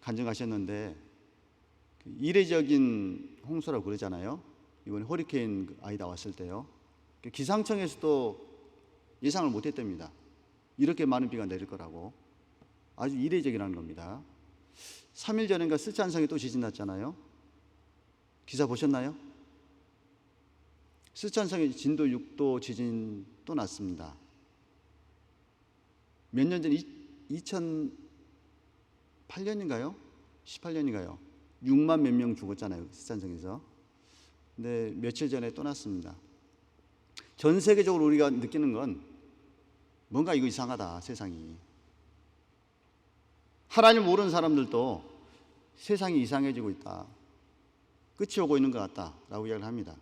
간증하셨는데 이례적인 홍수라고 그러잖아요. 이번에 허리케인 아이다 왔을 때요. 기상청에서도 예상을 못했답니다. 이렇게 많은 비가 내릴 거라고. 아주 이례적이라는 겁니다. 3일 전인가 스촨성에 또 지진 났잖아요. 기사 보셨나요? 스촨성에 진도 6도 지진 또 났습니다. 몇 년 전 2008년인가요? 18년인가요? 6만 몇 명 죽었잖아요. 스촨성에서. 근데 며칠 전에 또 났습니다. 전 세계적으로 우리가 느끼는 건 뭔가 이거 이상하다, 세상이. 하나님 모르는 사람들도 세상이 이상해지고 있다. 끝이 오고 있는 것 같다라고 이야기를 합니다.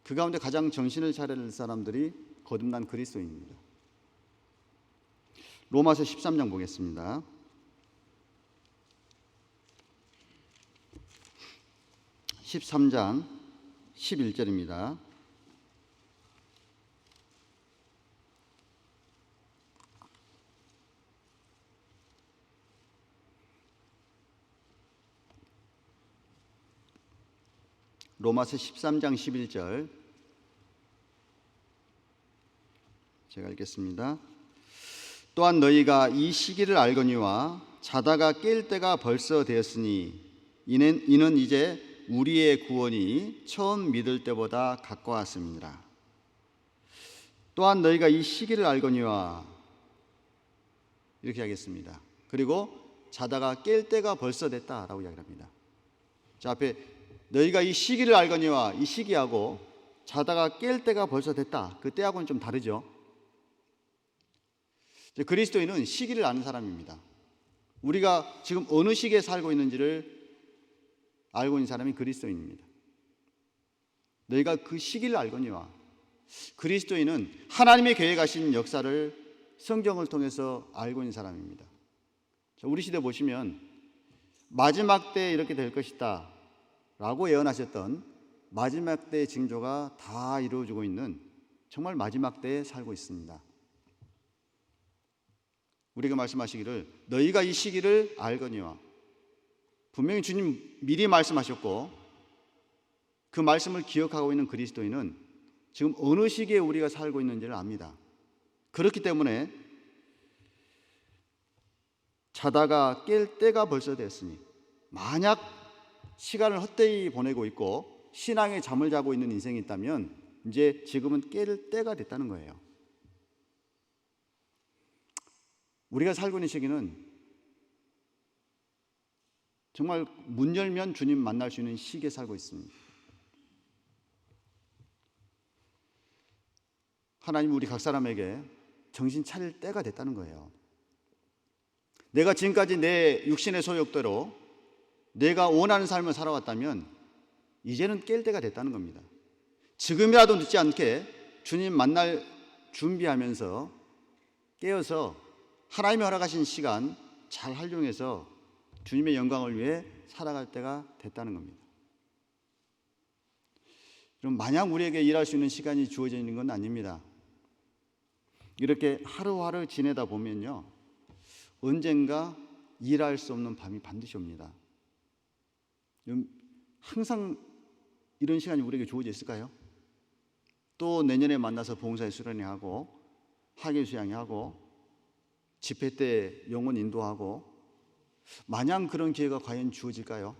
그 가운데 가장 정신을 차려야 할 사람들이 거듭난 그리스도인입니다. 로마서 13장 보겠습니다. (13장) 11절입니다. 로마서 13장 11절 제가 읽겠습니다. 또한 너희가 이 시기를 알거니와 자다가 깰 때가 벌써 되었으니 이는 이제 우리의 구원이 처음 믿을 때보다 가까웠음이니라. 또한 너희가 이 시기를 알거니와 이렇게 하겠습니다. 그리고 자다가 깰 때가 벌써 됐다라고 이야기합니다. 자, 앞에 너희가 이 시기를 알거니와 이 시기하고 자다가 깰 때가 벌써 됐다. 그 때하고는 좀 다르죠. 그리스도인은 시기를 아는 사람입니다. 우리가 지금 어느 시기에 살고 있는지를 알고 있는 사람이 그리스도인입니다. 너희가 그 시기를 알거니와 그리스도인은 하나님의 계획하신 역사를 성경을 통해서 알고 있는 사람입니다. 우리 시대 보시면 마지막 때에 이렇게 될 것이다 라고 예언하셨던 마지막 때의 징조가 다 이루어지고 있는 정말 마지막 때에 살고 있습니다. 우리가 말씀하시기를 너희가 이 시기를 알거니와, 분명히 주님 미리 말씀하셨고 그 말씀을 기억하고 있는 그리스도인은 지금 어느 시기에 우리가 살고 있는지를 압니다. 그렇기 때문에 자다가 깰 때가 벌써 됐으니, 만약 시간을 헛되이 보내고 있고 신앙의 잠을 자고 있는 인생이 있다면 이제 지금은 깰 때가 됐다는 거예요. 우리가 살고 있는 시기는 정말 문 열면 주님 만날 수 있는 시기에 살고 있습니다. 하나님 우리 각 사람에게 정신 차릴 때가 됐다는 거예요. 내가 지금까지 내 육신의 소욕대로 내가 원하는 삶을 살아왔다면 이제는 깰 때가 됐다는 겁니다. 지금이라도 늦지 않게 주님 만날 준비하면서 깨어서 하나님이 허락하신 시간 잘 활용해서 주님의 영광을 위해 살아갈 때가 됐다는 겁니다. 그럼 마냥 우리에게 일할 수 있는 시간이 주어져 있는 건 아닙니다. 이렇게 하루하루 지내다 보면요, 언젠가 일할 수 없는 밤이 반드시 옵니다. 항상 이런 시간이 우리에게 주어져 있을까요? 또 내년에 만나서 봉사의 수련회 하고 학예 수양회 하고 집회 때 영혼 인도하고, 마냥 그런 기회가 과연 주어질까요?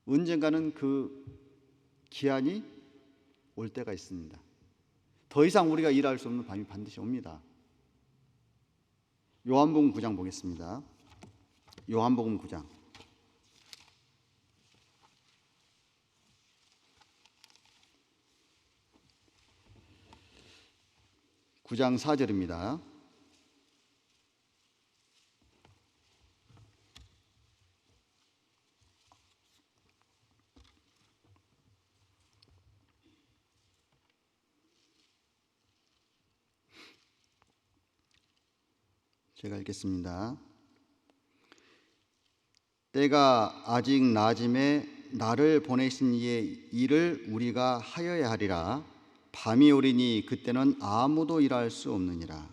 언젠가는 그 기한이 올 때가 있습니다. 더 이상 우리가 일할 수 없는 밤이 반드시 옵니다. 요한복음 9장 보겠습니다. 요한복음 9장 9장 4절입니다. 제가 읽겠습니다. 때가 아직 낮음에 나를 보내신 이의 일을 우리가 하여야 하리라. 밤이 오리니 그때는 아무도 일할 수 없느니라.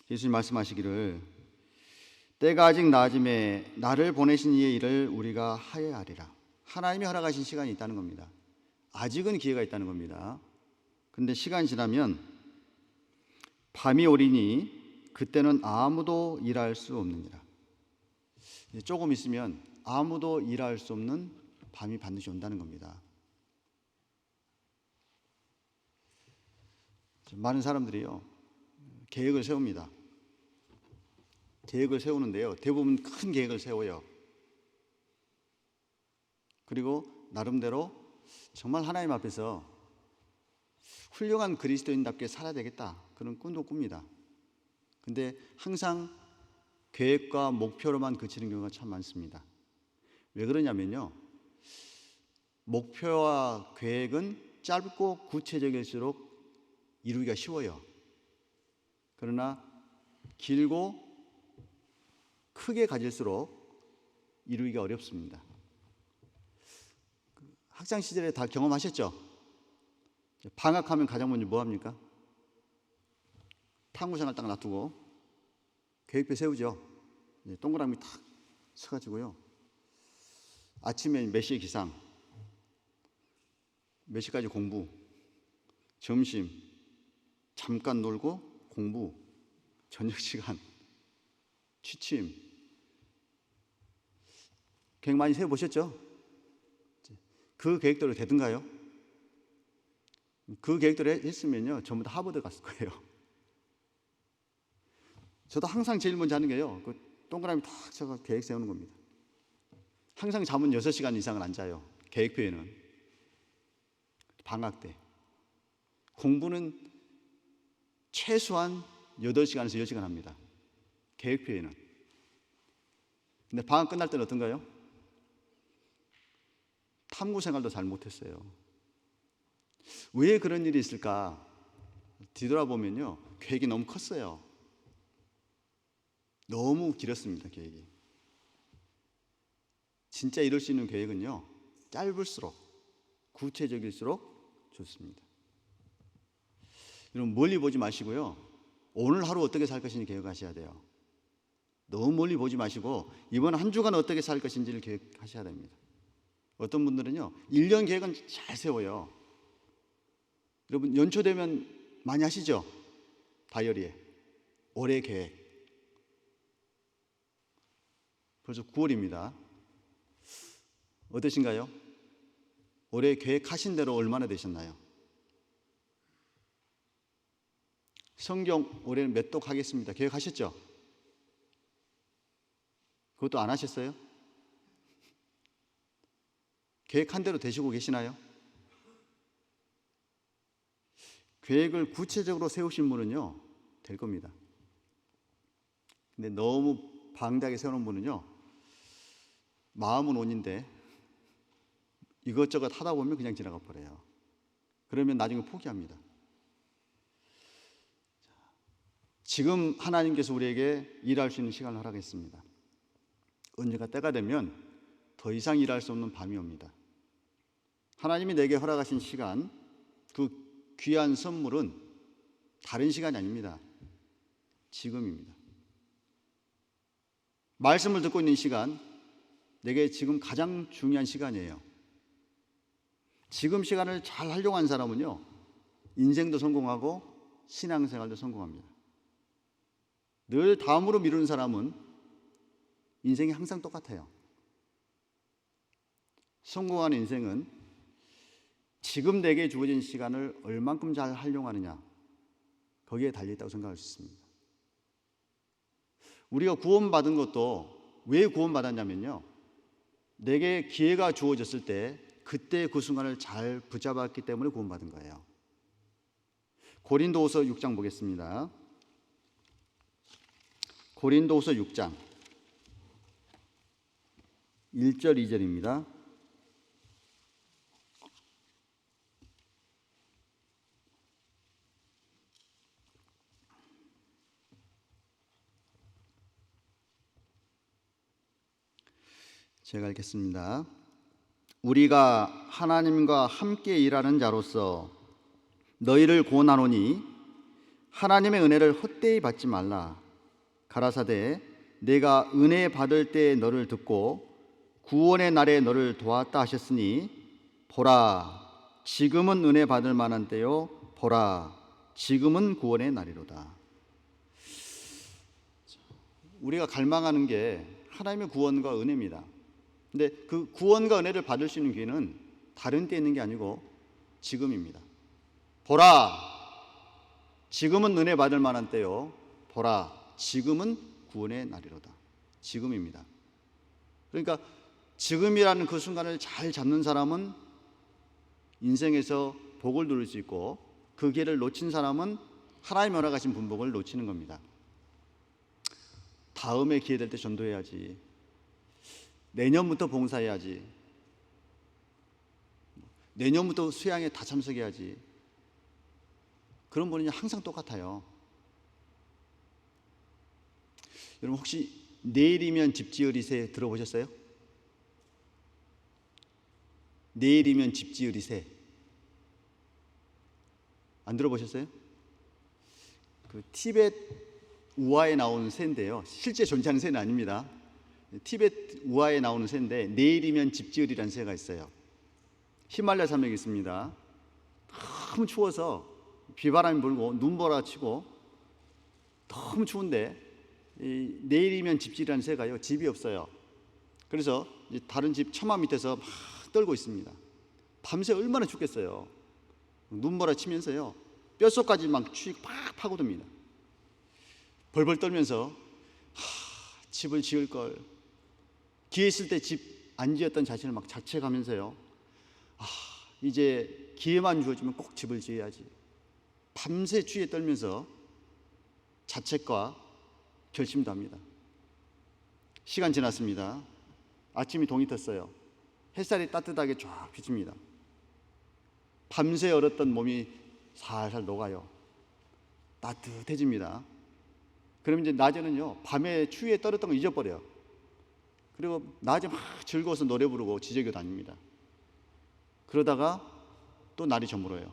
예수님 말씀하시기를 때가 아직 낮음에 나를 보내신 이의 일을 우리가 하여야 하리라. 하나님이 허락하신 시간이 있다는 겁니다. 아직은 기회가 있다는 겁니다. 그런데 시간이 지나면 밤이 오리니 그때는 아무도 일할 수 없느니라. 조금 있으면 아무도 일할 수 없는 밤이 반드시 온다는 겁니다. 많은 사람들이요, 계획을 세웁니다. 계획을 세우는데요, 대부분 큰 계획을 세워요. 그리고 나름대로 정말 하나님 앞에서 훌륭한 그리스도인답게 살아야 되겠다, 그런 꿈도 꿉니다. 근데 항상 계획과 목표로만 그치는 경우가 참 많습니다. 왜 그러냐면요, 목표와 계획은 짧고 구체적일수록 이루기가 쉬워요. 그러나 길고 크게 가질수록 이루기가 어렵습니다. 학창 시절에 다 경험하셨죠? 방학하면 가장 먼저 뭐 합니까? 탐구생활 딱 놔두고 계획표 세우죠. 동그라미 탁 쳐가지고요, 아침에 몇 시에 기상, 몇 시까지 공부, 점심 잠깐 놀고 공부, 저녁 시간 취침. 계획 많이 세워보셨죠? 그 계획대로 되던가요? 그 계획대로 했으면요, 전부 다 하버드 갔을 거예요. 저도 항상 제일 먼저 하는 게요, 그 동그라미 탁 쳐서 계획 세우는 겁니다. 항상 잠은 6시간 이상을 안 자요. 계획표에는. 방학 때 공부는 최소한 8시간에서 10시간 합니다. 계획표에는. 근데 방학 끝날 때는 어떤가요? 탐구 생활도 잘 못했어요. 왜 그런 일이 있을까? 뒤돌아보면요, 계획이 너무 컸어요. 너무 길었습니다, 계획이. 진짜 이룰 수 있는 계획은요, 짧을수록, 구체적일수록 좋습니다. 여러분, 멀리 보지 마시고요, 오늘 하루 어떻게 살 것인지 계획하셔야 돼요. 너무 멀리 보지 마시고 이번 한 주간 어떻게 살 것인지를 계획하셔야 됩니다. 어떤 분들은요 1년 계획은 잘 세워요. 여러분 연초 되면 많이 하시죠? 다이어리에 올해 계획. 벌써 9월입니다. 어떠신가요? 올해 계획하신 대로 얼마나 되셨나요? 성경 올해는 몇 독 하겠습니다. 계획하셨죠? 그것도 안 하셨어요? 계획한 대로 되시고 계시나요? 계획을 구체적으로 세우신 분은요 될 겁니다. 근데 너무 방대하게 세우는 분은요 마음은 온인데 이것저것 하다 보면 그냥 지나가 버려요. 그러면 나중에 포기합니다. 지금 하나님께서 우리에게 일할 수 있는 시간을 허락했습니다. 언제가 때가 되면 더 이상 일할 수 없는 밤이 옵니다. 하나님이 내게 허락하신 시간, 그 귀한 선물은 다른 시간이 아닙니다. 지금입니다. 말씀을 듣고 있는 시간, 내게 지금 가장 중요한 시간이에요. 지금 시간을 잘 활용한 사람은요 인생도 성공하고 신앙생활도 성공합니다. 늘 다음으로 미루는 사람은 인생이 항상 똑같아요. 성공한 인생은 지금 내게 주어진 시간을 얼만큼 잘 활용하느냐 거기에 달려있다고 생각할 수 있습니다. 우리가 구원받은 것도 왜 구원받았냐면요 내게 기회가 주어졌을 때 그때 그 순간을 잘 붙잡았기 때문에 구원받은 거예요. 고린도후서 6장 보겠습니다. 고린도후서 6장 1절 2절입니다. 제가 읽겠습니다. 우리가 하나님과 함께 일하는 자로서 너희를 고난하노니 하나님의 은혜를 헛되이 받지 말라. 가라사대 내가 은혜 받을 때 너를 듣고 구원의 날에 너를 도왔다 하셨으니 보라 지금은 은혜 받을 만한 때요 보라 지금은 구원의 날이로다. 우리가 갈망하는 게 하나님의 구원과 은혜입니다. 근데 그 구원과 은혜를 받을 수 있는 기회는 다른 때 있는 게 아니고 지금입니다. 보라 지금은 은혜 받을 만한 때요 보라 지금은 구원의 날이로다. 지금입니다. 그러니까 지금이라는 그 순간을 잘 잡는 사람은 인생에서 복을 누릴 수 있고 그 기회를 놓친 사람은 하나님이 허락하신 분복을 놓치는 겁니다. 다음에 기회 될 때 전도해야지, 내년부터 봉사해야지, 내년부터 수양에 다 참석해야지. 그런 분이 항상 똑같아요. 여러분 혹시 내일이면 집 지으리세 들어보셨어요? 내일이면 집 지으리세 안 들어보셨어요? 그 티벳 우화에 나오는 새인데요, 실제 존재하는 새는 아닙니다. 티벳 우화에 나오는 새인데 내일이면 집 지으리라는 새가 있어요. 히말라야 산맥에 있습니다. 너무 추워서 비바람이 불고 눈보라 치고 너무 추운데 내일이면 집 지으리라는 새가요 집이 없어요. 그래서 다른 집 처마 밑에서 막 떨고 있습니다. 밤새 얼마나 춥겠어요. 눈보라 치면서요 뼛속까지 막 추위가 팍 파고듭니다. 벌벌 떨면서 집을 지을 걸, 기회 있을 때 집 안 지었던 자신을 막 자책하면서요 이제 기회만 주어지면 꼭 집을 지어야지. 밤새 추위에 떨면서 자책과 결심도 합니다. 시간 지났습니다. 아침이 동이 떴어요. 햇살이 따뜻하게 쫙 비칩니다. 밤새 얼었던 몸이 살살 녹아요. 따뜻해집니다. 그럼 이제 낮에는요 밤에 추위에 떨었던 거 잊어버려요. 그리고 낮에 막 즐거워서 노래 부르고 지저귀 다닙니다. 그러다가 또 날이 저물어요.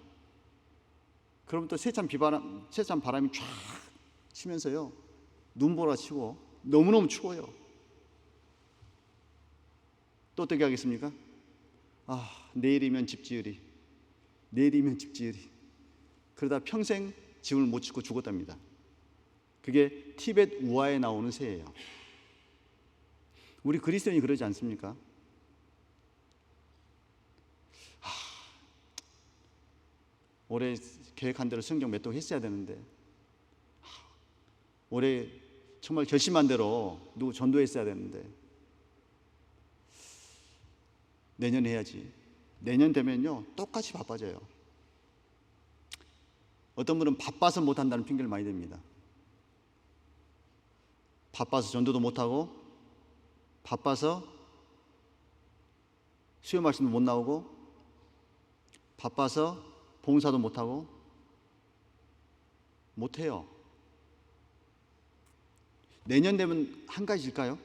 그럼 또 세찬 바람이 쫙 치면서요, 눈보라 치고 너무너무 추워요. 또 어떻게 하겠습니까? 내일이면 집 지으리, 내일이면 집 지으리. 그러다 평생 집을 못 짓고 죽었답니다. 그게 티벳 우화에 나오는 새예요. 우리 그리스도인이 그러지 않습니까? 올해 계획한 대로 성경 몇 동 했어야 되는데, 올해 정말 결심한 대로 누구 전도했어야 되는데, 내년에 해야지. 내년 되면요 똑같이 바빠져요. 어떤 분은 바빠서 못한다는 핑계를 많이 댑니다. 바빠서 전도도 못하고, 바빠서 수요 말씀도 못 나오고, 바빠서 봉사도 못하고, 못해요. 내년 되면 한 가지일까요?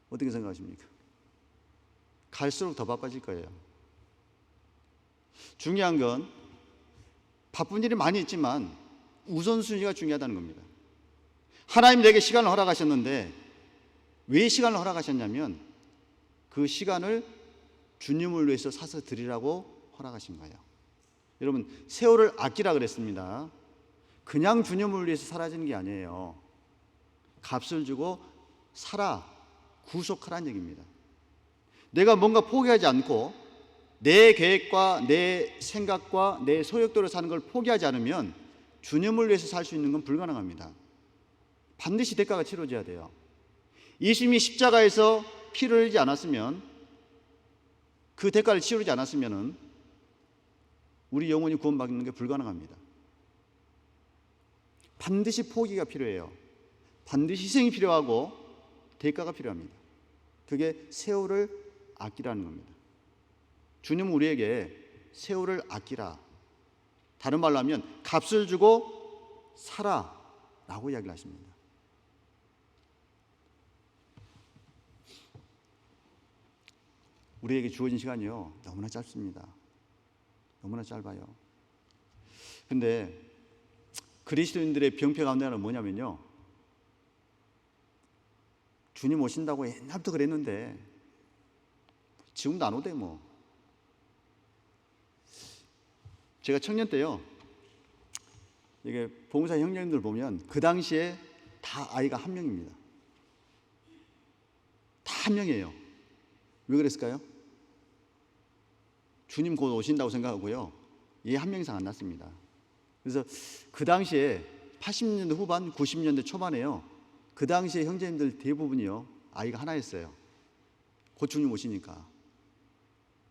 어떻게 생각하십니까? 갈수록 더 바빠질 거예요. 중요한 건 바쁜 일이 많이 있지만 우선순위가 중요하다는 겁니다. 하나님 내게 시간을 허락하셨는데 왜 시간을 허락하셨냐면 그 시간을 주님을 위해서 사서 드리라고 허락하신 거예요. 여러분, 세월을 아끼라 그랬습니다. 그냥 주님을 위해서 사라지는 게 아니에요. 값을 주고 살아, 구속하라는 얘기입니다. 내가 뭔가 포기하지 않고 내 계획과 내 생각과 내 소욕대로 사는 걸 포기하지 않으면 주님을 위해서 살 수 있는 건 불가능합니다. 반드시 대가가 치러져야 돼요. 예수님이 십자가에서 피를 흘리지 않았으면, 그 대가를 치르지 않았으면 우리 영혼이 구원받는 게 불가능합니다. 반드시 포기가 필요해요. 반드시 희생이 필요하고 대가가 필요합니다. 그게 세월을 아끼라는 겁니다. 주님은 우리에게 세월을 아끼라, 다른 말로 하면 값을 주고 살아라고 이야기를 하십니다. 우리에게 주어진 시간이요 너무나 짧습니다. 너무나 짧아요. 근데 그리스도인들의 병폐 가운데 하나는 뭐냐면요, 주님 오신다고 옛날부터 그랬는데 지금도 안 오대 뭐. 제가 청년 때요, 이게 봉사 형제님들 보면 그 당시에 다 아이가 한 명입니다. 다 한 명이에요. 왜 그랬을까요? 주님 곧 오신다고 생각하고요, 얘 한 명 이상 안 낳습니다. 그래서 그 당시에 80년대 후반, 90년대 초반에요, 그 당시에 형제님들 대부분이요 아이가 하나였어요. 곧 주님 오시니까.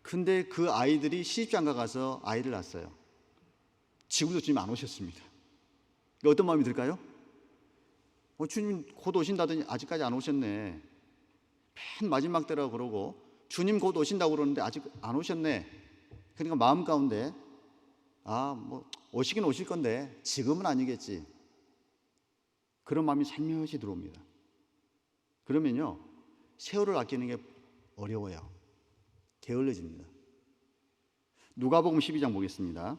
근데 그 아이들이 시집장가 가서 아이를 낳았어요. 지금도 주님 안 오셨습니다. 어떤 마음이 들까요? 주님 곧 오신다더니 아직까지 안 오셨네. 맨 마지막 때라고 그러고 주님 곧 오신다고 그러는데 아직 안 오셨네. 그러니까 마음 가운데 뭐 오시긴 오실 건데 지금은 아니겠지, 그런 마음이 살며시 들어옵니다. 그러면요 세월을 아끼는 게 어려워요. 게을러집니다. 누가복음 12장 보겠습니다.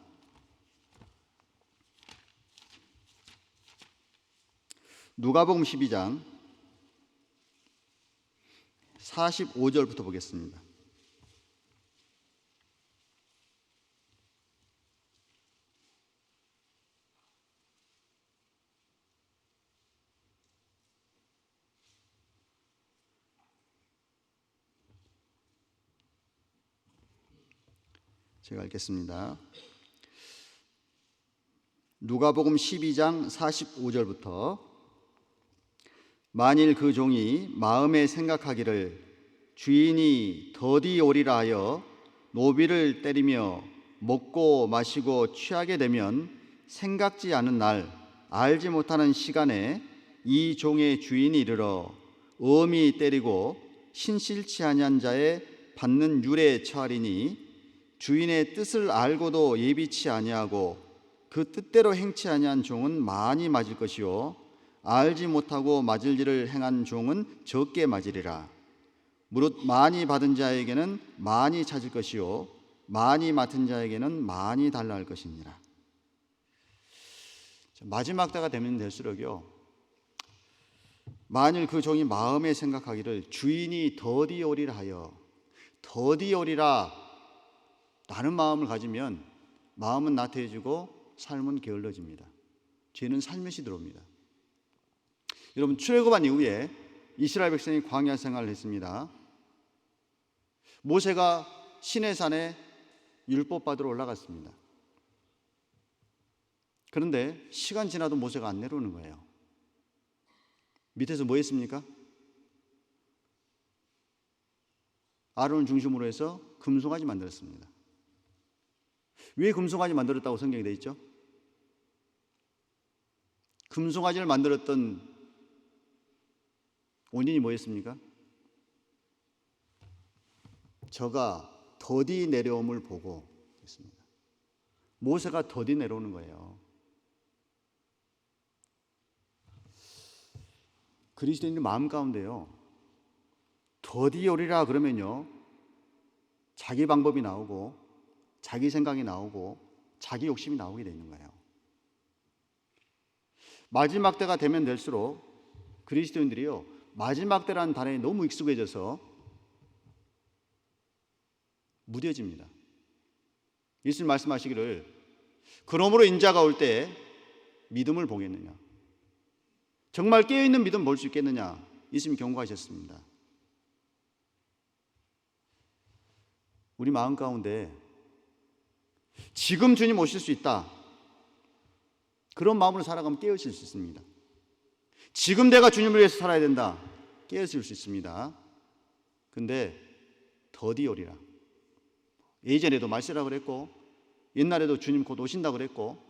누가복음 12장 45절부터 보겠습니다. 제가 읽겠습니다. 누가복음 12장 45절부터 만일 그 종이 마음에 생각하기를 주인이 더디 오리라 하여 노비를 때리며 먹고 마시고 취하게 되면 생각지 않은 날 알지 못하는 시간에 이 종의 주인이 이르러 엄히 때리고 신실치 아니한 자의 받는 율에 처하리니 주인의 뜻을 알고도 예비치 아니하고 그 뜻대로 행치 아니한 종은 많이 맞을 것이요 알지 못하고 맞을 일을 행한 종은 적게 맞으리라. 무릇 많이 받은 자에게는 많이 찾을 것이요 많이 맡은 자에게는 많이 달라 할 것이니라. 마지막 때가 되면 될수록요, 만일 그 종이 마음에 생각하기를 주인이 더디오리라 하여, 더디오리라 라는 마음을 가지면 마음은 나태해지고 삶은 게을러집니다. 죄는 살며시 들어옵니다. 여러분, 출애굽한 이후에 이스라엘 백성이 광야 생활을 했습니다. 모세가 시내산에 율법 받으러 올라갔습니다. 그런데 시간 지나도 모세가 안 내려오는 거예요. 밑에서 뭐 했습니까? 아론을 중심으로 해서 금송아지 만들었습니다. 왜 금송아지 만들었다고 성경에 되어 있죠? 금송아지를 만들었던 원인이 뭐였습니까? 저가 더디 내려옴을 보고 했습니다. 모세가 더디 내려오는 거예요. 그리스도인의 마음 가운데요, 더디 오리라 그러면요, 자기 방법이 나오고 자기 생각이 나오고 자기 욕심이 나오게 되는 거예요. 마지막 때가 되면 될수록 그리스도인들이요, 마지막 때라는 단어에 너무 익숙해져서 무뎌집니다. 예수님 말씀하시기를 그러므로 인자가 올 때 믿음을 보겠느냐, 정말 깨어있는 믿음 볼 수 있겠느냐, 예수님 경고하셨습니다. 우리 마음 가운데 지금 주님 오실 수 있다, 그런 마음으로 살아가면 깨어있을 수 있습니다. 지금 내가 주님을 위해서 살아야 된다, 깨어있을 수 있습니다. 근데 더디 오리라, 예전에도 말세라 그랬고 옛날에도 주님 곧 오신다 그랬고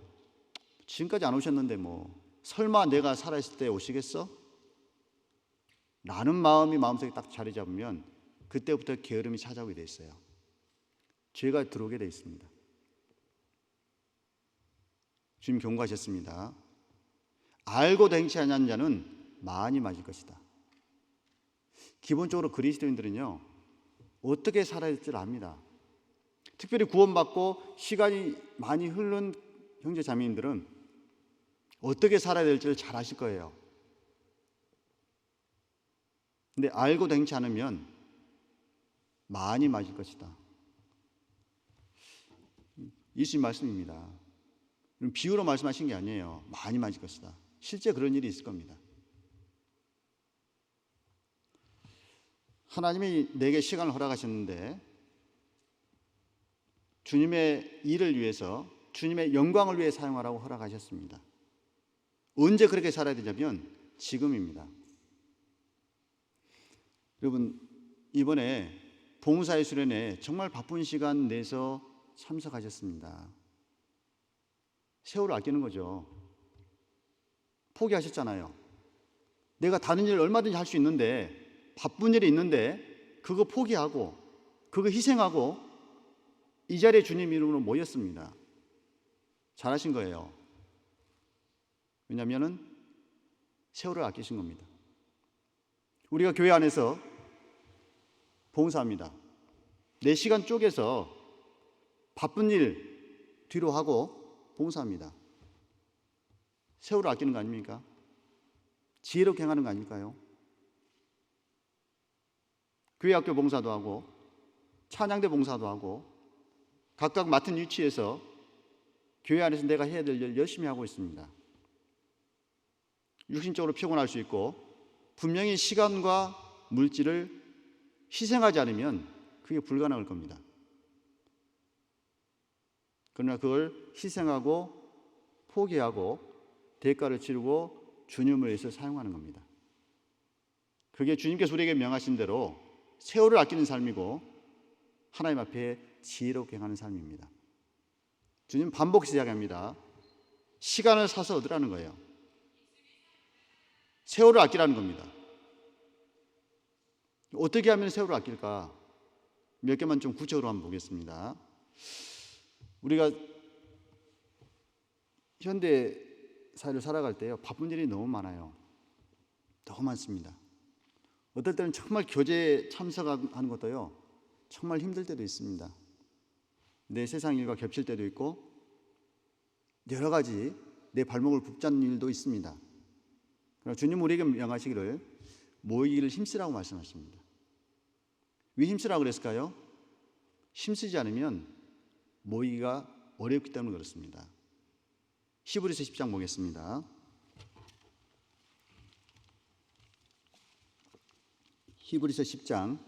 지금까지 안 오셨는데 뭐 설마 내가 살아있을 때 오시겠어? 라는 마음이 마음속에 딱 자리 잡으면 그때부터 게으름이 찾아오게 돼 있어요. 죄가 들어오게 돼 있습니다. 주님 경고하셨습니다. 알고도 행치 아니하는 자는 많이 맞을 것이다. 기본적으로 그리스도인들은요, 어떻게 살아야 될지 압니다. 특별히 구원받고 시간이 많이 흐른 형제 자매님들은 어떻게 살아야 될지를 잘 아실 거예요. 근데 알고도 행치 않으면 많이 맞을 것이다. 예수님 말씀입니다. 비유로 말씀하신 게 아니에요. 많이 맞을 것이다. 실제 그런 일이 있을 겁니다. 하나님이 내게 시간을 허락하셨는데 주님의 일을 위해서, 주님의 영광을 위해 사용하라고 허락하셨습니다. 언제 그렇게 살아야 되냐면 지금입니다. 여러분, 이번에 봉사의 수련회 정말 바쁜 시간 내서 참석하셨습니다. 세월을 아끼는 거죠. 포기하셨잖아요. 내가 다른 일을 얼마든지 할 수 있는데, 바쁜 일이 있는데 그거 포기하고 그거 희생하고 이 자리에 주님 이름으로 모였습니다. 잘하신 거예요. 왜냐하면 세월을 아끼신 겁니다. 우리가 교회 안에서 봉사합니다. 내 시간 쪼개서 바쁜 일 뒤로 하고 봉사합니다. 세월을 아끼는 거 아닙니까? 지혜롭게 행하는 거 아닐까요? 교회 학교 봉사도 하고 찬양대 봉사도 하고 각각 맡은 위치에서 교회 안에서 내가 해야 될 일 열심히 하고 있습니다. 육신적으로 피곤할 수 있고 분명히 시간과 물질을 희생하지 않으면 그게 불가능할 겁니다. 그러나 그걸 희생하고 포기하고 대가를 치르고 주님을 위해서 사용하는 겁니다. 그게 주님께서 우리에게 명하신 대로 세월을 아끼는 삶이고 하나님 앞에 지혜롭게 행하는 삶입니다. 주님 반복해서 이야기합니다. 시간을 사서 얻으라는 거예요. 세월을 아끼라는 겁니다. 어떻게 하면 세월을 아낄까? 몇 개만 좀 구체적으로 한번 보겠습니다. 우리가 현대 사회를 살아갈 때요, 바쁜 일이 너무 많아요. 너무 많습니다. 어떨 때는 정말 교제에 참석하는 것도요, 정말 힘들 때도 있습니다. 내 세상 일과 겹칠 때도 있고 여러 가지 내 발목을 붙잡는 일도 있습니다. 그러나 주님 우리에게 명하시기를 모이기를 힘쓰라고 말씀하십니다. 왜 힘쓰라고 그랬을까요? 힘쓰지 않으면 모이기가 어렵기 때문에 그렇습니다. 히브리서 10장 보겠습니다. 히브리서 10장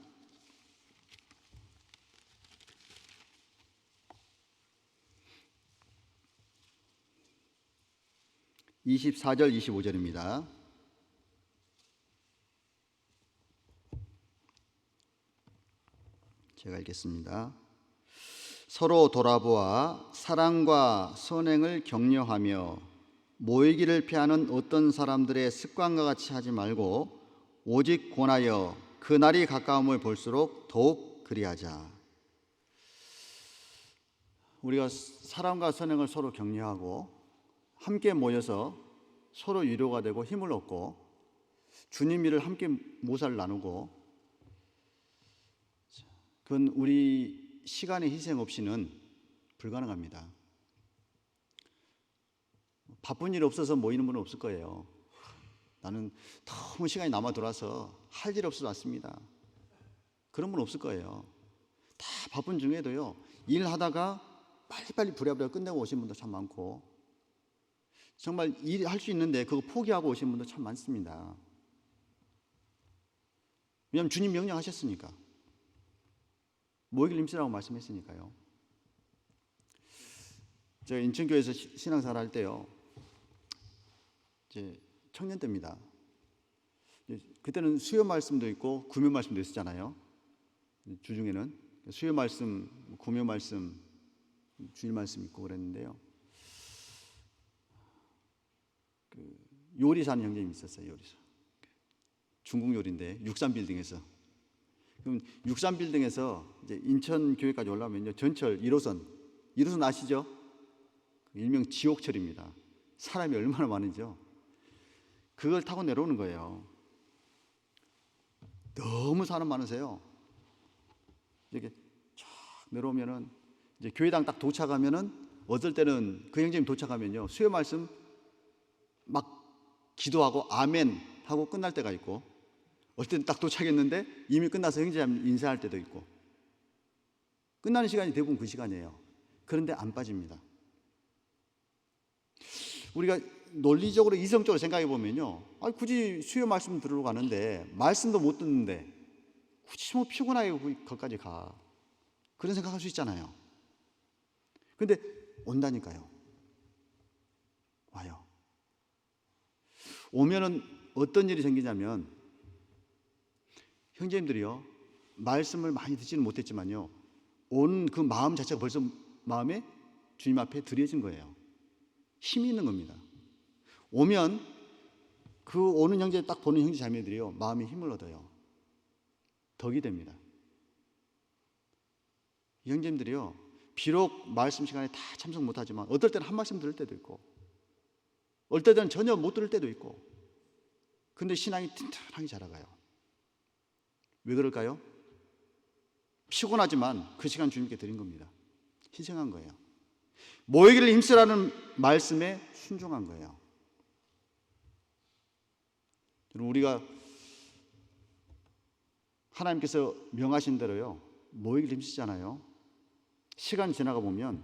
24절 25절입니다. 제가 읽겠습니다. 서로 돌아보아 사랑과 선행을 격려하며 모이기를 피하는 어떤 사람들의 습관과 같이 하지 말고 오직 권하여 그 날이 가까움을 볼수록 더욱 그리하자. 우리가 사랑과 선행을 서로 격려하고 함께 모여서 서로 위로가 되고 힘을 얻고 주님 일을 함께 모사를 나누고, 그건 우리 시간의 희생 없이는 불가능합니다. 바쁜 일 없어서 모이는 분은 없을 거예요. 나는 너무 시간이 남아 돌아서 할 일 없어서 왔습니다. 그런 분 없을 거예요. 다 바쁜 중에도요, 일하다가 빨리빨리 부랴부랴 끝내고 오신 분도 참 많고, 정말 일할 수 있는데 그거 포기하고 오신 분도 참 많습니다. 왜냐하면 주님 명령하셨으니까, 모이기를 힘쓰라고 말씀했으니까요. 제가 인천교회에서 신앙생활 할 때요, 이제 청년 때입니다. 그때는 수요 말씀도 있고 구묘 말씀도 있었잖아요. 주중에는 수요 말씀, 구묘 말씀, 주일 말씀 있고 그랬는데요. 요리사 하는 형제님이 있었어요. 요리사. 중국 요리인데 63빌딩에서. 그럼 63빌딩에서 이제 인천교회까지 올라오면요, 전철 1호선 아시죠? 일명 지옥철입니다. 사람이 얼마나 많은지요. 그걸 타고 내려오는 거예요. 너무 사람 많으세요. 이렇게 쫙 내려오면은 이제 교회당 딱 도착하면은, 어떨 때는 그 형제님 도착하면요, 수요 말씀 막 기도하고 아멘 하고 끝날 때가 있고, 어떨 때는 딱 도착했는데 이미 끝나서 형제님 인사할 때도 있고, 끝나는 시간이 대부분 그 시간이에요. 그런데 안 빠집니다. 우리가 논리적으로 이성적으로 생각해 보면요, 굳이 수요 말씀 들으러 가는데 말씀도 못 듣는데 굳이 뭐 피곤하게 거기까지 가, 그런 생각할 수 있잖아요. 근데 온다니까요. 와요. 오면은 어떤 일이 생기냐면, 형제님들이요, 말씀을 많이 듣지는 못했지만요, 온 그 마음 자체가 벌써 마음에 주님 앞에 들여진 거예요. 힘이 있는 겁니다. 오면 그 오는 형제 딱 보는 형제 자매들이요, 마음에 힘을 얻어요. 덕이 됩니다. 이 형제님들이요, 비록 말씀 시간에 다 참석 못하지만 어떨 때는 한 말씀 들을 때도 있고, 어떨 때는 전혀 못 들을 때도 있고, 근데 신앙이 튼튼하게 자라가요. 왜 그럴까요? 피곤하지만 그 시간 주님께 드린 겁니다. 희생한 거예요. 모이기를 힘쓰라는 말씀에 순종한 거예요. 우리가 하나님께서 명하신 대로요, 모이기를 힘쓰잖아요. 시간이 지나가 보면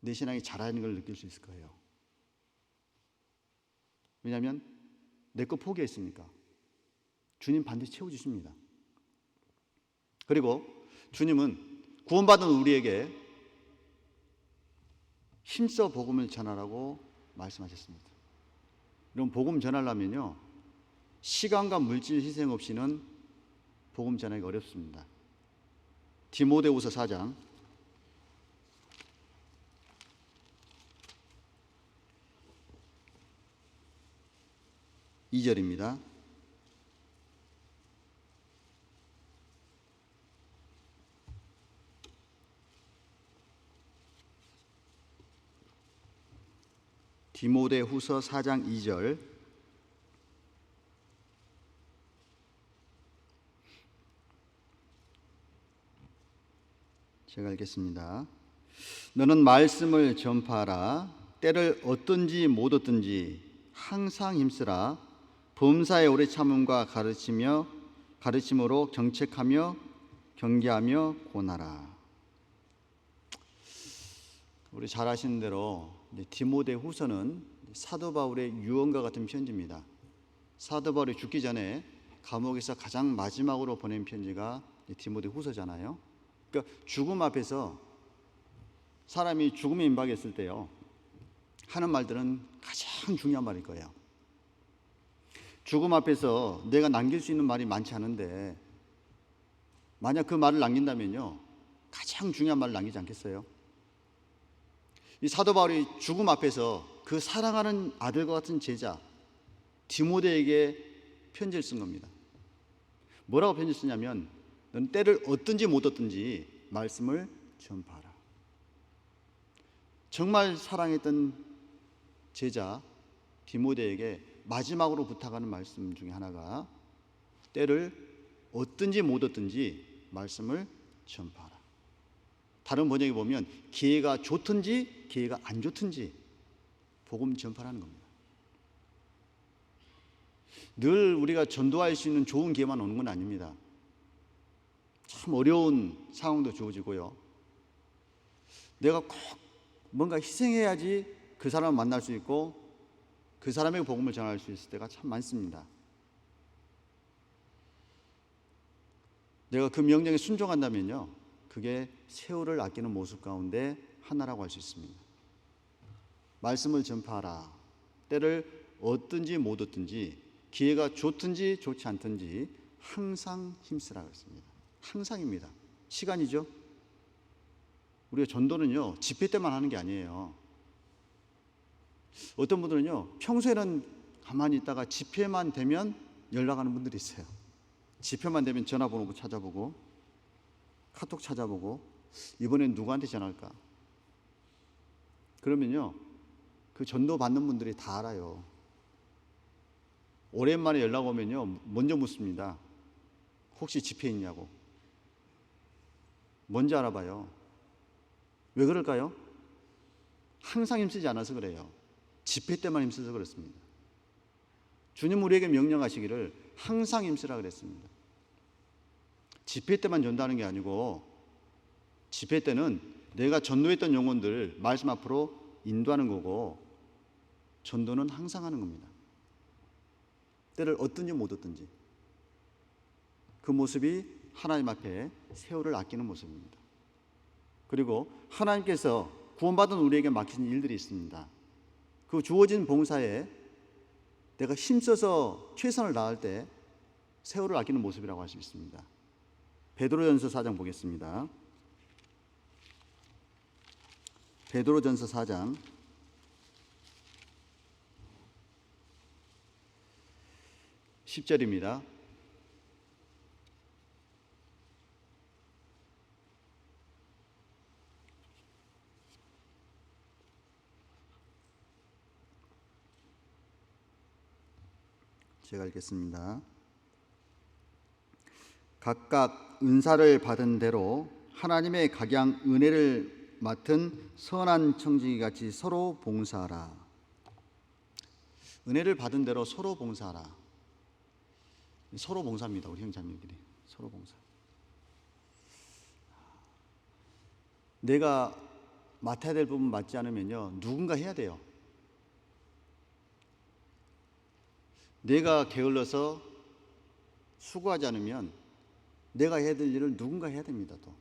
내 신앙이 자라는 걸 느낄 수 있을 거예요. 왜냐하면 내 거 포기했으니까 주님 반드시 채워주십니다. 그리고 주님은 구원받은 우리에게 힘써 복음을 전하라고 말씀하셨습니다. 이런 복음 전하려면요, 시간과 물질 희생 없이는 복음 전하기가 어렵습니다. 디모데후서 4장 2절입니다. 디모데후서 4장 2절. 제가 읽겠습니다. 너는 말씀을 전파하라. 때를 얻든지 못 얻든지 항상 힘쓰라. 범사에 오래 참음과 가르침으로 경책하며 경계하며 고나라. 우리 잘 아시는 대로 디모데후서는 사도 바울의 유언과 같은 편지입니다. 사도 바울이 죽기 전에 감옥에서 가장 마지막으로 보낸 편지가 디모데후서잖아요. 그러니까 죽음 앞에서 사람이 죽음에 임박했을 때요, 하는 말들은 가장 중요한 말일 거예요. 죽음 앞에서 내가 남길 수 있는 말이 많지 않은데 만약 그 말을 남긴다면요, 가장 중요한 말을 남기지 않겠어요? 이 사도 바울이 죽음 앞에서 그 사랑하는 아들과 같은 제자 디모데에게 편지를 쓴 겁니다. 뭐라고 편지를 쓰냐면, 넌 때를 얻든지 못 얻든지 말씀을 전파하라. 정말 사랑했던 제자 디모데에게 마지막으로 부탁하는 말씀 중에 하나가 때를 얻든지 못 얻든지 말씀을 전파하라. 다른 번역에 보면 기회가 좋든지 기회가 안 좋든지 복음 전파라는 겁니다. 늘 우리가 전도할 수 있는 좋은 기회만 오는 건 아닙니다. 참 어려운 상황도 주어지고요, 내가 꼭 뭔가 희생해야지 그 사람을 만날 수 있고 그 사람에게 복음을 전할 수 있을 때가 참 많습니다. 내가 그 명령에 순종한다면요, 그게 세월을 아끼는 모습 가운데 하나라고 할 수 있습니다. 말씀을 전파하라. 때를 얻든지 못 얻든지, 기회가 좋든지 좋지 않든지 항상 힘쓰라고 했습니다. 항상입니다. 시간이죠. 우리가 전도는요, 집회 때만 하는 게 아니에요. 어떤 분들은요, 평소에는 가만히 있다가 집회만 되면 연락하는 분들이 있어요. 집회만 되면 전화번호 찾아보고 카톡 찾아보고 이번엔 누구한테 전화할까? 그러면요, 그 전도 받는 분들이 다 알아요. 오랜만에 연락 오면요, 먼저 묻습니다. 혹시 집회 있냐고. 먼저 알아봐요. 왜 그럴까요? 항상 힘쓰지 않아서 그래요. 집회 때만 힘써서 그렇습니다. 주님 우리에게 명령하시기를 항상 힘쓰라 그랬습니다. 집회 때만 전도하는 게 아니고, 집회 때는 내가 전도했던 영혼들 말씀 앞으로 인도하는 거고, 전도는 항상 하는 겁니다. 때를 얻든지 못 얻든지 그 모습이 하나님 앞에 세월을 아끼는 모습입니다. 그리고 하나님께서 구원받은 우리에게 맡기신 일들이 있습니다. 그 주어진 봉사에 내가 힘써서 최선을 다할 때 세월을 아끼는 모습이라고 할 수 있습니다. 베드로전서 4장 보겠습니다. 베드로전서 4장 10절입니다. 제가 읽겠습니다. 각각 은사를 받은 대로 하나님의 각양 은혜를 맡은 선한 청지기같이 서로 봉사하라. 은혜를 받은 대로 서로 봉사하라. 서로 봉사입니다. 우리 형제자매들이 서로 봉사. 내가 맡아야 될 부분 맡지 않으면요, 누군가 해야 돼요. 내가 게을러서 수고하지 않으면 내가 해야 될 일을 누군가 해야 됩니다. 또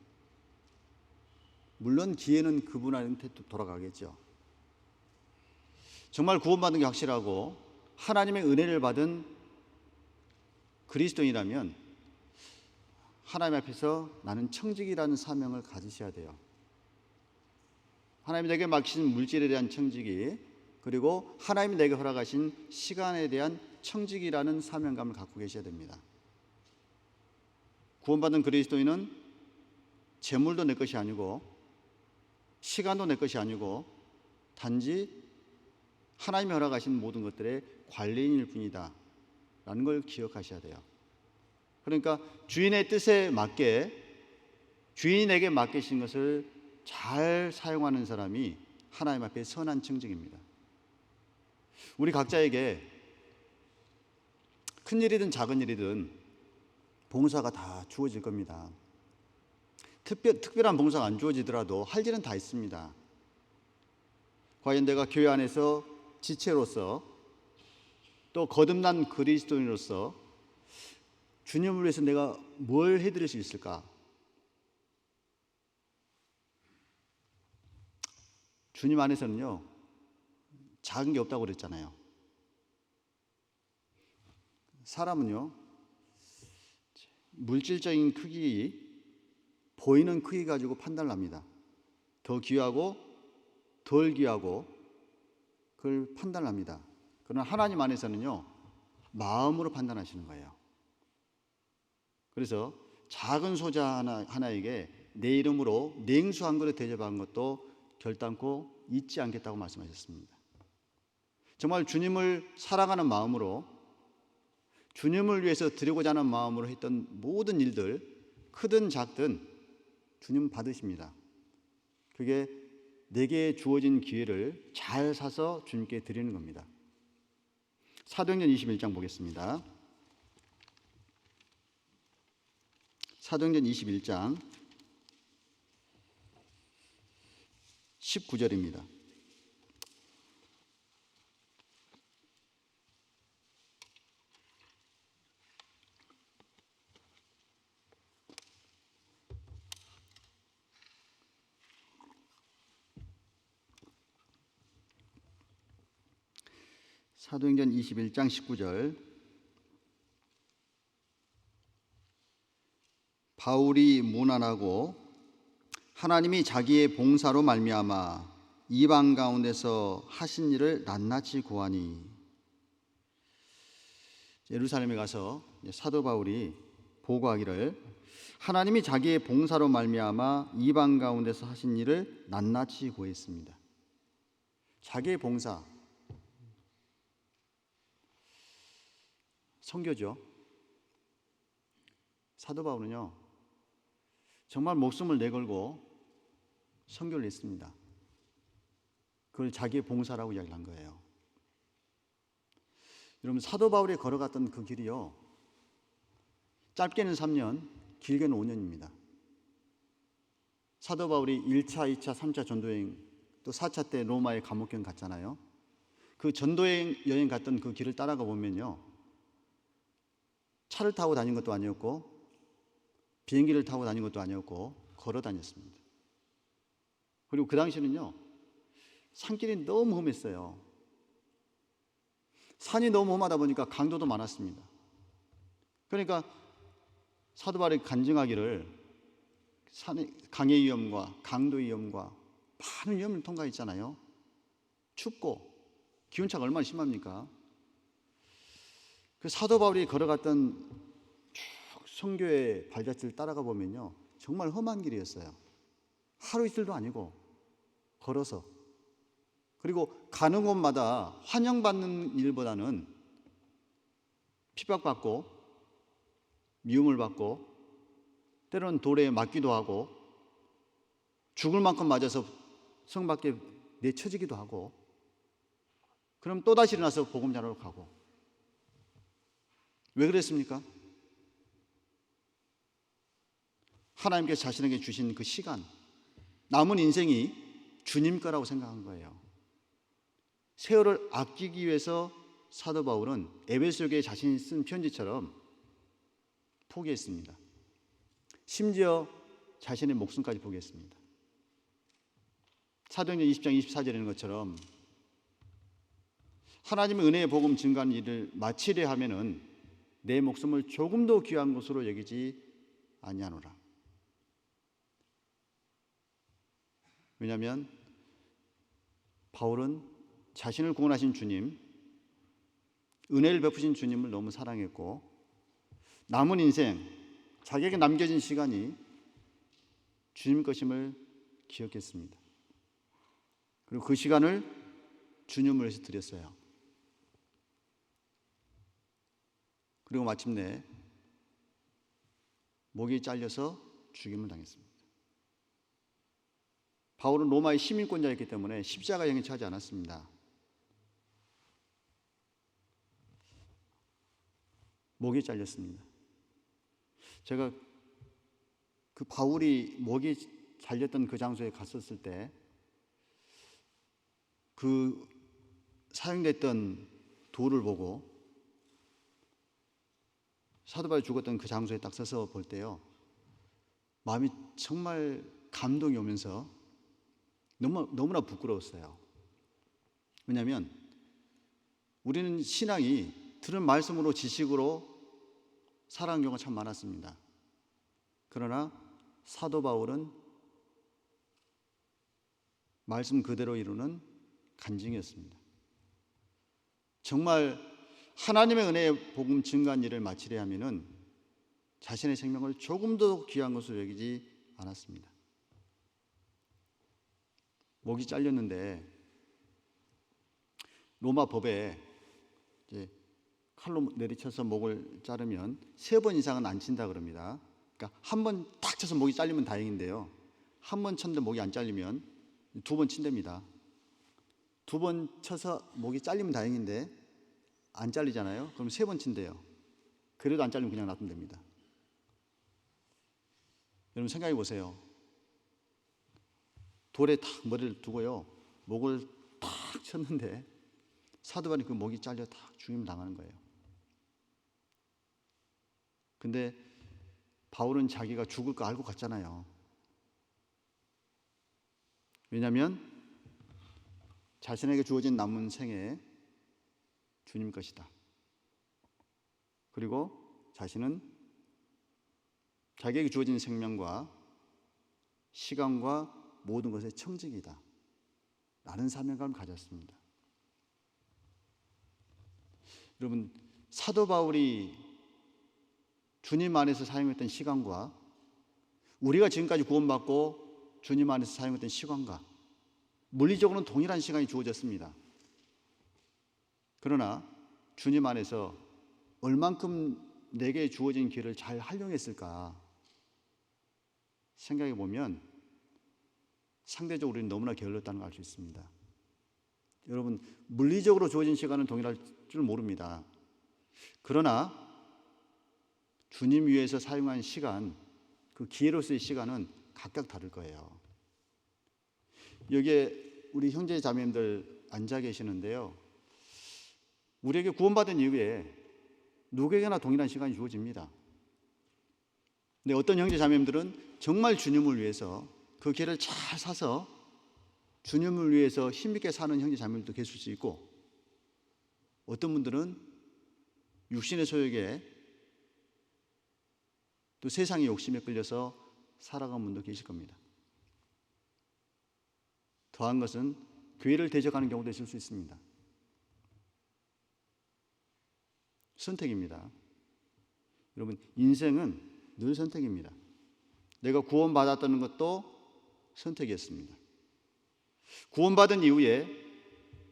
물론 기회는 그분한테 돌아가겠죠. 정말 구원받은 게 확실하고 하나님의 은혜를 받은 그리스도인이라면 하나님 앞에서 나는 청직이라는 사명을 가지셔야 돼요. 하나님이 내게 맡기신 물질에 대한 청직이, 그리고 하나님이 내게 허락하신 시간에 대한 청직이라는 사명감을 갖고 계셔야 됩니다. 구원받은 그리스도인은 재물도 내 것이 아니고 시간도 내 것이 아니고 단지 하나님이 허락하신 모든 것들의 관리인일 뿐이다 라는 걸 기억하셔야 돼요. 그러니까 주인의 뜻에 맞게 주인에게 맡기신 것을 잘 사용하는 사람이 하나님 앞에 선한 청증입니다. 우리 각자에게 큰 일이든 작은 일이든 봉사가 다 주어질 겁니다. 특별한 봉사가 안 주어지더라도 할 일은 다 있습니다. 과연 내가 교회 안에서 지체로서 또 거듭난 그리스도인으로서 주님을 위해서 내가 뭘 해드릴 수 있을까? 주님 안에서는요, 작은 게 없다고 그랬잖아요. 사람은요, 물질적인 크기, 보이는 크기 가지고 판단을 합니다. 더 귀하고 덜 귀하고 그걸 판단을 합니다. 그러나 하나님 안에서는요, 마음으로 판단하시는 거예요. 그래서 작은 소자 하나에게 내 이름으로 냉수 한 그릇 대접한 것도 결단코 잊지 않겠다고 말씀하셨습니다. 정말 주님을 사랑하는 마음으로, 주님을 위해서 드리고자 하는 마음으로 했던 모든 일들, 크든 작든 주님 받으십니다. 그게 내게 주어진 기회를 잘 사서 주님께 드리는 겁니다. 사도행전 21장 보겠습니다. 사도행전 21장 19절입니다. 사도행전 21장 19절. 바울이 문안하고 하나님이 자기의 봉사로 말미암아 이방 가운데서 하신 일을 낱낱이 고하니. 예루살렘에 가서 사도 바울이 보고하기를 하나님이 자기의 봉사로 말미암아 이방 가운데서 하신 일을 낱낱이 고했습니다. 자기의 봉사, 선교죠. 사도 바울은요, 정말 목숨을 내걸고 선교를 했습니다. 그걸 자기의 봉사라고 이야기를 한 거예요. 여러분, 사도 바울이 걸어갔던 그 길이요, 짧게는 3년, 길게는 5년입니다. 사도 바울이 1차, 2차, 3차 전도여행, 또 4차 때 로마에 감옥여행 갔잖아요. 그 전도여행 갔던 그 길을 따라가 보면요, 차를 타고 다닌 것도 아니었고 비행기를 타고 다닌 것도 아니었고 걸어 다녔습니다. 그리고 그 당시는요, 산길이 너무 험했어요. 산이 너무 험하다 보니까 강도도 많았습니다. 그러니까 사도 바울이 간증하기를 강의 위험과 강도 위험과 많은 위험을 통과했잖아요. 춥고 기온차가 얼마나 심합니까? 그 사도 바울이 걸어갔던 쭉 선교의 발자취를 따라가 보면요, 정말 험한 길이었어요. 하루 이틀도 아니고 걸어서, 그리고 가는 곳마다 환영받는 일보다는 핍박받고 미움을 받고 때로는 돌에 맞기도 하고 죽을 만큼 맞아서 성 밖에 내쳐지기도 하고, 그럼 또다시 일어나서 복음 전하러 가고. 왜 그랬습니까? 하나님께서 자신에게 주신 그 시간, 남은 인생이 주님 거라고 생각한 거예요. 세월을 아끼기 위해서 사도 바울은 에베소교에 자신이 쓴 편지처럼 포기했습니다. 심지어 자신의 목숨까지 포기했습니다. 사도행전 20장 24절에 있는 것처럼 하나님의 은혜의 복음 증거하는 일을 마치려 하면은 내 목숨을 조금도 귀한 것으로 여기지 아니하노라. 왜냐하면 바울은 자신을 구원하신 주님, 은혜를 베푸신 주님을 너무 사랑했고, 남은 인생, 자기에게 남겨진 시간이 주님 것임을 기억했습니다. 그리고 그 시간을 주님을 위해서 드렸어요. 그리고 마침내 목이 잘려서 죽임을 당했습니다. 바울은 로마의 시민권자였기 때문에 십자가형에 처하지 않았습니다. 목이 잘렸습니다. 제가 그 바울이 목이 잘렸던 그 장소에 갔었을 때 그 사용됐던 돌을 보고 사도 바울이 죽었던 그 장소에 딱 서서 볼 때요, 마음이 정말 감동이 오면서 너무나 부끄러웠어요. 왜냐하면 우리는 신앙이 들은 말씀으로 지식으로 살아가는 경우가 참 많았습니다. 그러나 사도 바울은 말씀 그대로 이루는 간증이었습니다. 정말 하나님의 은혜의 복음 증거한 일을 마치려 하면은 자신의 생명을 조금도 귀한 것으로 여기지 않았습니다. 목이 잘렸는데 로마 법에 이제 칼로 내리쳐서 목을 자르면 3번 이상은 안 친다 그럽니다. 그러니까 한 번 탁 쳐서 목이 잘리면 다행인데요, 한 번 쳤는데 목이 안 잘리면 2번 친답니다. 2번 쳐서 목이 잘리면 다행인데 안 잘리잖아요. 그럼 3번 친대요. 그래도 안 잘리면 그냥 놔두면 됩니다. 여러분 생각해 보세요. 돌에 탁 머리를 두고요, 목을 탁 쳤는데 사도 바울이 그 목이 잘려 탁 죽임 당하는 거예요. 근데 바울은 자기가 죽을 거 알고 갔잖아요. 왜냐하면 자신에게 주어진 남은 생에 주님 것이다. 그리고 자신은 자기에게 주어진 생명과 시간과 모든 것의 청지기다 라는 사명감을 가졌습니다. 여러분, 사도 바울이 주님 안에서 사용했던 시간과 우리가 지금까지 구원받고 주님 안에서 사용했던 시간과 물리적으로는 동일한 시간이 주어졌습니다. 그러나 주님 안에서 얼만큼 내게 주어진 기회를 잘 활용했을까 생각해 보면 상대적으로 우리는 너무나 게을렀다는 걸 알 수 있습니다. 여러분, 물리적으로 주어진 시간은 동일할 줄 모릅니다. 그러나 주님 위해서 사용한 시간, 그 기회로서의 시간은 각각 다를 거예요. 여기에 우리 형제 자매님들 앉아 계시는데요, 우리에게 구원받은 이후에 누구에게나 동일한 시간이 주어집니다. 근데 어떤 형제 자매님들은 정말 주님을 위해서 그 길을 잘 사서 주님을 위해서 힘있게 사는 형제 자매들도 계실 수 있고, 어떤 분들은 육신의 소욕에 또 세상의 욕심에 끌려서 살아가는 분도 계실 겁니다. 더한 것은 교회를 대적하는 경우도 있을 수 있습니다. 선택입니다. 여러분, 인생은 늘 선택입니다. 내가 구원받았다는 것도 선택이었습니다. 구원받은 이후에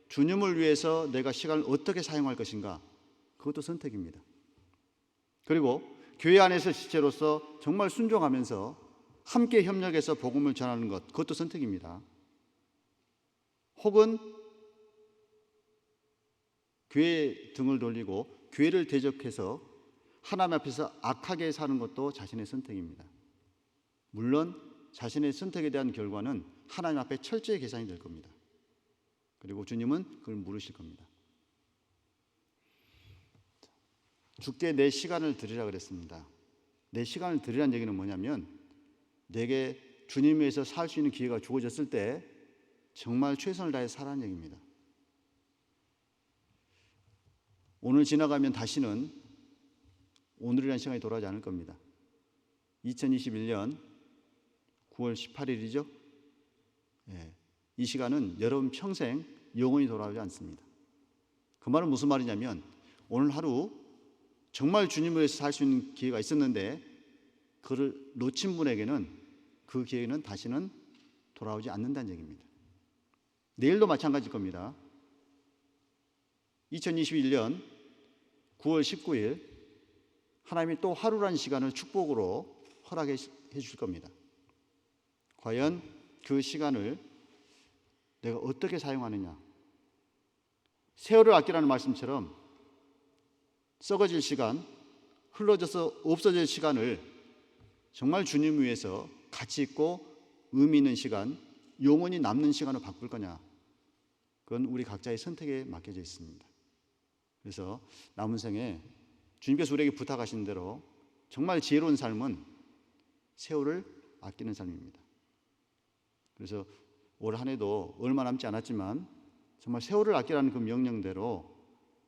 주님을 위해서 내가 시간을 어떻게 사용할 것인가, 그것도 선택입니다. 그리고 교회 안에서 지체로서 정말 순종하면서 함께 협력해서 복음을 전하는 것, 그것도 선택입니다. 혹은 교회에 등을 돌리고 교회를 대적해서 하나님 앞에서 악하게 사는 것도 자신의 선택입니다. 물론 자신의 선택에 대한 결과는 하나님 앞에 철저히 계산이 될 겁니다. 그리고 주님은 그걸 물으실 겁니다. 주께 내 시간을 드리라 그랬습니다. 내 시간을 드리라는 얘기는 뭐냐면, 내게 주님 위해서 살 수 있는 기회가 주어졌을 때 정말 최선을 다해 살라는 얘기입니다. 오늘 지나가면 다시는 오늘이라는 시간이 돌아오지 않을 겁니다. 2021년 9월 18일이죠. 이 시간은 여러분 평생 영원히 돌아오지 않습니다. 그 말은 무슨 말이냐면, 오늘 하루 정말 주님을 위해서 살 수 있는 기회가 있었는데 그를 놓친 분에게는 그 기회는 다시는 돌아오지 않는다는 얘기입니다. 내일도 마찬가지일 겁니다. 2021년 9월 19일 하나님이 또 하루라는 시간을 축복으로 허락해 주실 겁니다. 과연 그 시간을 내가 어떻게 사용하느냐. 세월을 아끼라는 말씀처럼 썩어질 시간, 흘러져서 없어질 시간을 정말 주님 위해서 가치 있고 의미 있는 시간, 영원히 남는 시간으로 바꿀 거냐. 그건 우리 각자의 선택에 맡겨져 있습니다. 그래서 남은 생에 주님께서 우리에게 부탁하신 대로 정말 지혜로운 삶은 세월을 아끼는 삶입니다. 그래서 올 한 해도 얼마 남지 않았지만 정말 세월을 아끼라는 그 명령대로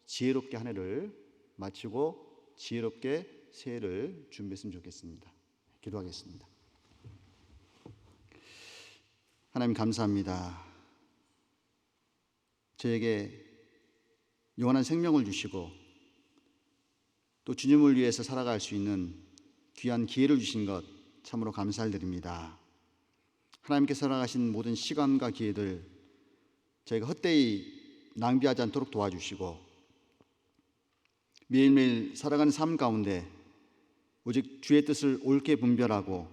지혜롭게 한 해를 마치고 지혜롭게 새해를 준비했으면 좋겠습니다. 기도하겠습니다. 하나님 감사합니다. 저에게 영원한 생명을 주시고 또 주님을 위해서 살아갈 수 있는 귀한 기회를 주신 것 참으로 감사를 드립니다. 하나님께서 허락하신 모든 시간과 기회들 저희가 헛되이 낭비하지 않도록 도와주시고 매일매일 살아가는 삶 가운데 오직 주의 뜻을 옳게 분별하고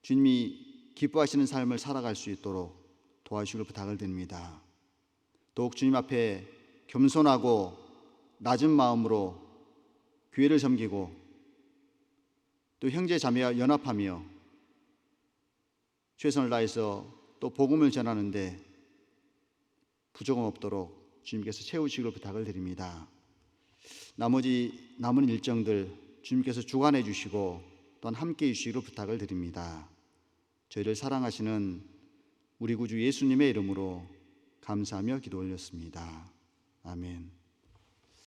주님이 기뻐하시는 삶을 살아갈 수 있도록 도와주시길 부탁을 드립니다. 더욱 주님 앞에 겸손하고 낮은 마음으로 교회를 섬기고 또 형제 자매와 연합하며 최선을 다해서 또 복음을 전하는데 부족함 없도록 주님께서 채우시기를 부탁을 드립니다. 나머지 남은 일정들 주님께서 주관해 주시고 또한 함께해 주시기를 부탁을 드립니다. 저희를 사랑하시는 우리 구주 예수님의 이름으로 감사하며 기도 올렸습니다. 아멘.